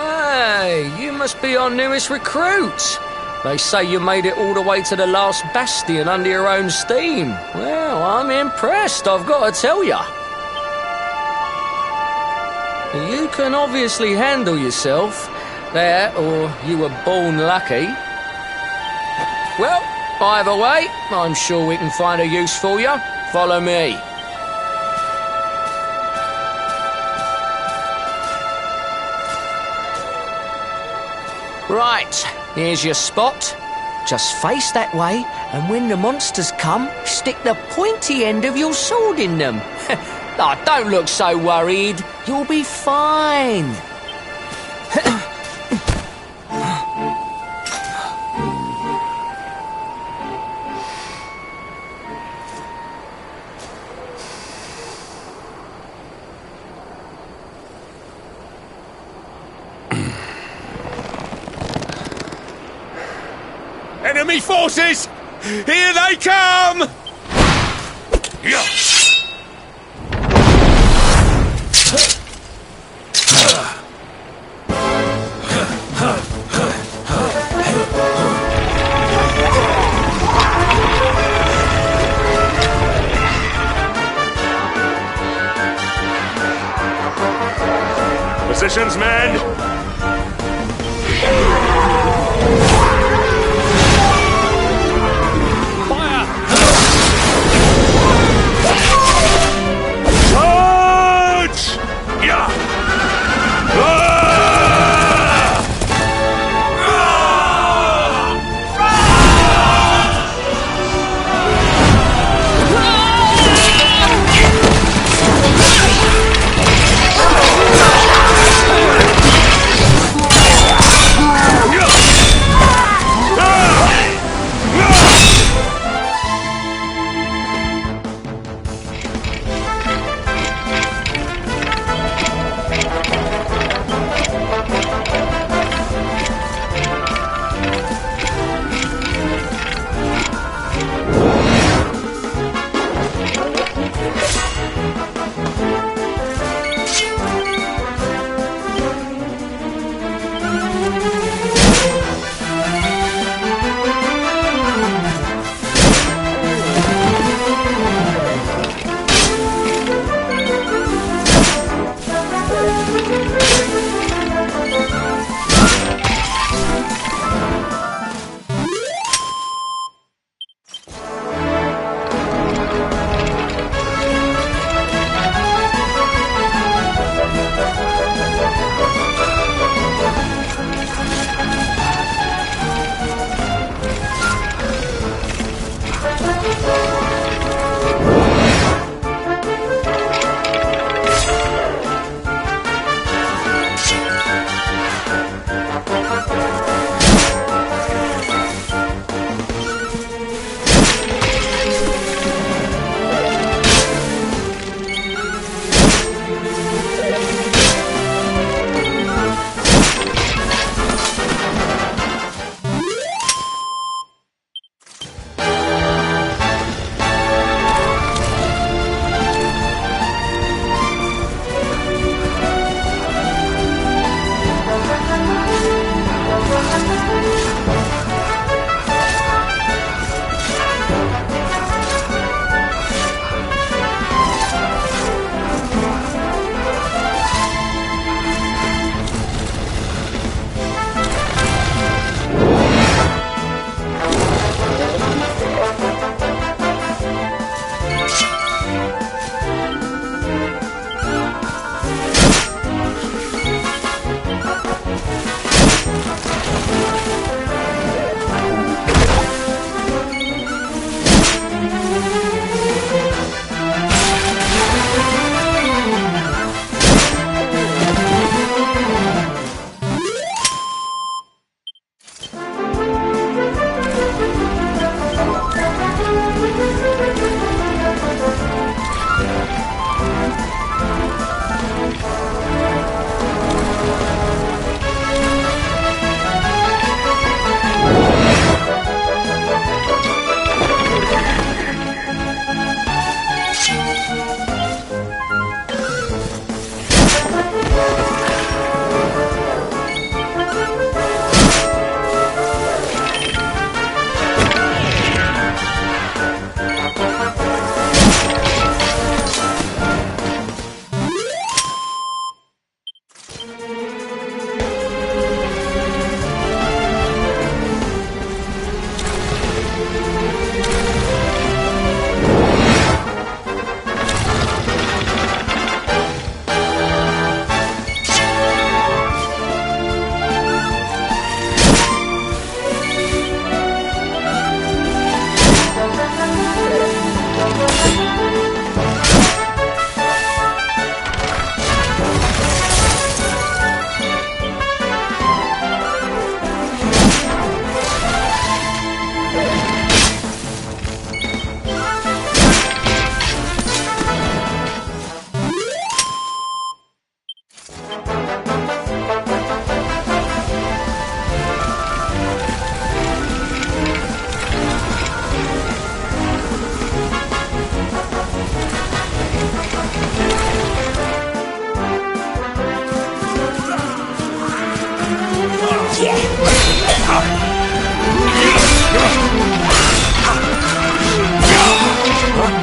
S20: Hey, you must be our newest recruit. They say you made it all the way to the last bastion under your own steam. Well, I'm impressed, I've got to tell ya. You can obviously handle yourself. That, or you were born lucky. Well, either way, I'm sure we can find a use for you. Follow me. Right, here's your spot. Just face that way, and when the monsters come, stick the pointy end of your sword in them. Oh, don't look so worried. You'll be fine.
S8: Enemy forces! Here they come! Yeah. Positions, men!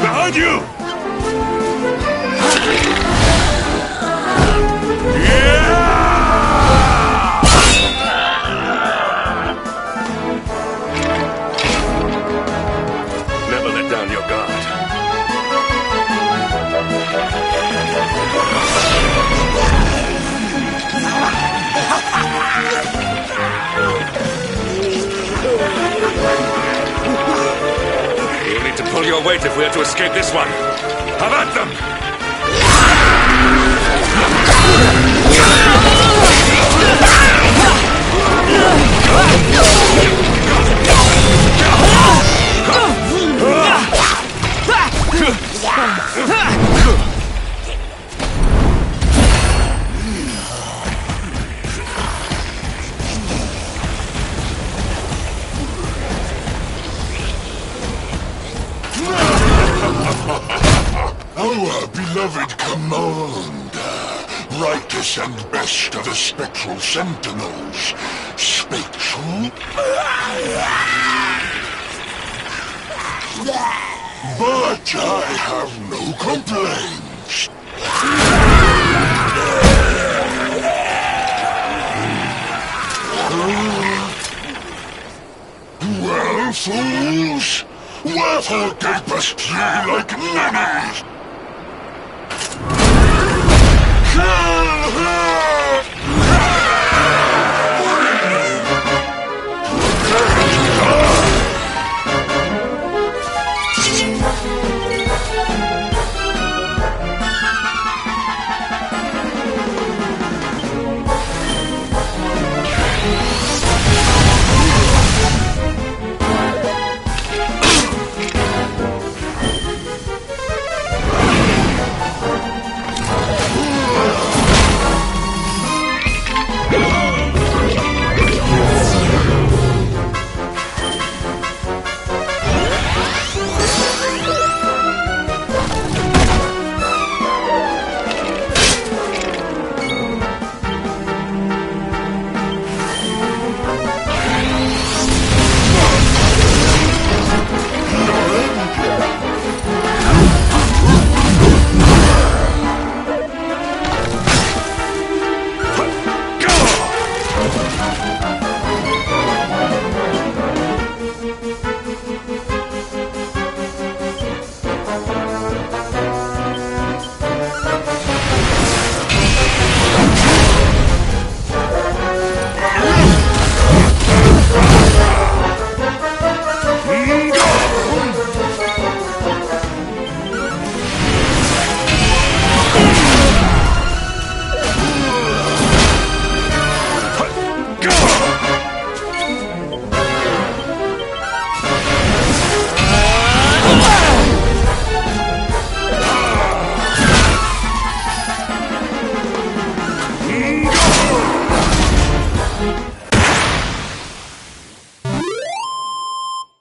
S17: Behind you!
S8: Never let down your guard. You'll need to pull your weight if we are to escape this one. Have at them!
S17: Our beloved commander, brightest and best of the spectral sentinels, spake so. But I have no complaints. Well, fools, wherefore gapest ye like ninnies?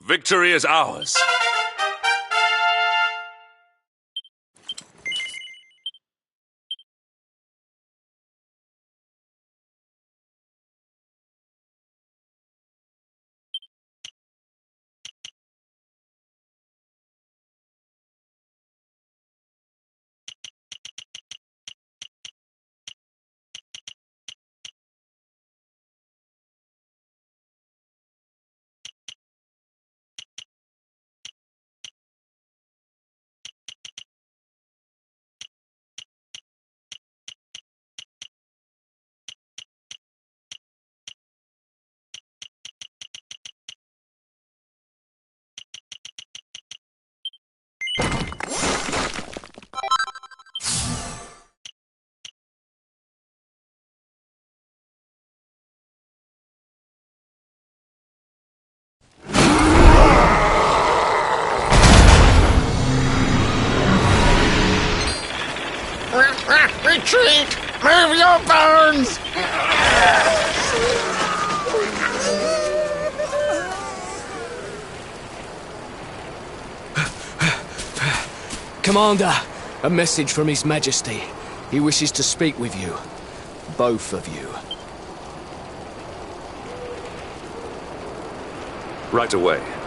S8: Victory is ours.
S17: Retreat! Move your bones!
S5: Commander, a message from His Majesty. He wishes to speak with you. Both of you.
S8: Right away.